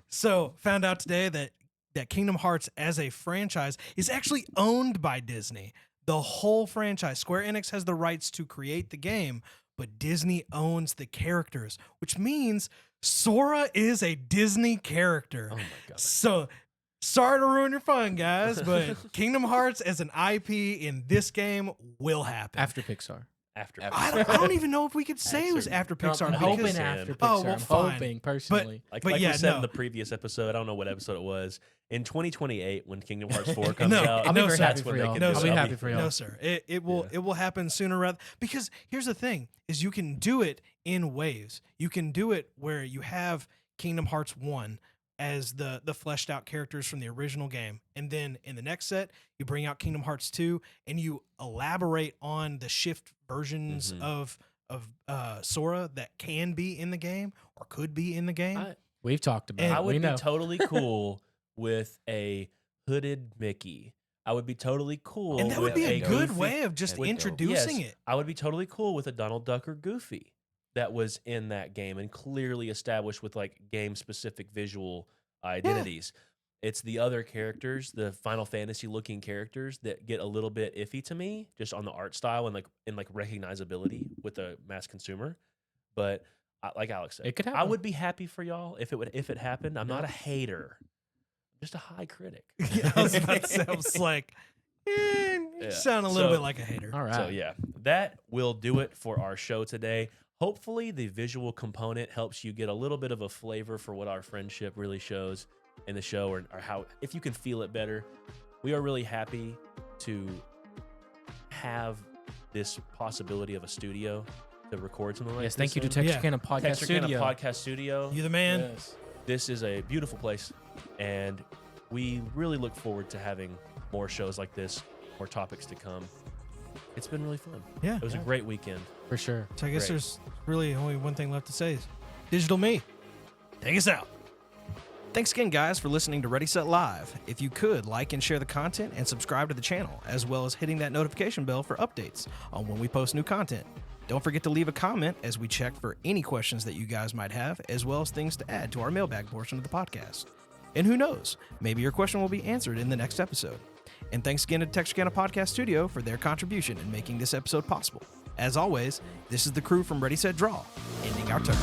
So, found out today that Kingdom Hearts as a franchise is actually owned by Disney. The whole franchise. Square Enix has the rights to create the game, but Disney owns the characters, which means Sora is a Disney character. Oh my god. So, sorry to ruin your fun, guys, but Kingdom Hearts as an IP in this game will happen. After Pixar. After. I don't even know if we could say it was after Pixar. I'm because- hoping because- after Pixar. Oh, well, I'm fine. hoping personally. Like But yeah, we said no. in the previous episode, I don't know what episode it was. In 2028, when Kingdom Hearts 4 comes No, out, I'll be very that's happy when for they y'all. can No, do I'll it. be happy for y'all. No, sir. It will happen sooner rather because here's the thing: is you can do it in waves. You can do it where you have Kingdom Hearts 1 as the fleshed out characters from the original game, and then in the next set you bring out Kingdom Hearts 2 and you elaborate on the shift versions of Sora that can be in the game or could be in the game. We've talked about And it. I We would know. be totally cool with a hooded Mickey. I would be totally cool. and that would with be a good Goofy- way of just That'd be dope. introducing Yes, it. I would be totally cool with a Donald Duck or Goofy that was in that game and clearly established with like game specific visual identities. It's the other characters, the Final Fantasy looking characters that get a little bit iffy to me just on the art style and like recognizability with the mass consumer. But like Alex said, It could I happen. would be happy for y'all if it happened. I'm not a hater. I'm just a high critic. I was about to say, I was like, you Yeah. sound a little So- bit like a hater. All right. So yeah, that will do it for our show today. Hopefully the visual component helps you get a little bit of a flavor for what our friendship really shows in the show or how if you can feel it better. We are really happy to have this possibility of a studio to record something like Yes, this. thank you to in. Texarkana Podcast Texarkana Studio. Podcast Studio. You the man. Yes. This is a beautiful place, and we really look forward to having more shows like this, more topics to come. It's been really fun. Yeah. It was a great weekend. For sure. So I guess Great. there's really only one thing left to say is Digital Me. Take us out. Thanks again, guys, for listening to Ready Set Live. If you could, like and share the content and subscribe to the channel, as well as hitting that notification bell for updates on when we post new content. Don't forget to leave a comment as we check for any questions that you guys might have, as well as things to add to our mailbag portion of the podcast. And who knows, maybe your question will be answered in the next episode. And thanks again to Texarkana Podcast Studio for their contribution in making this episode possible. As always, this is the crew from Ready Set Draw, ending our turn.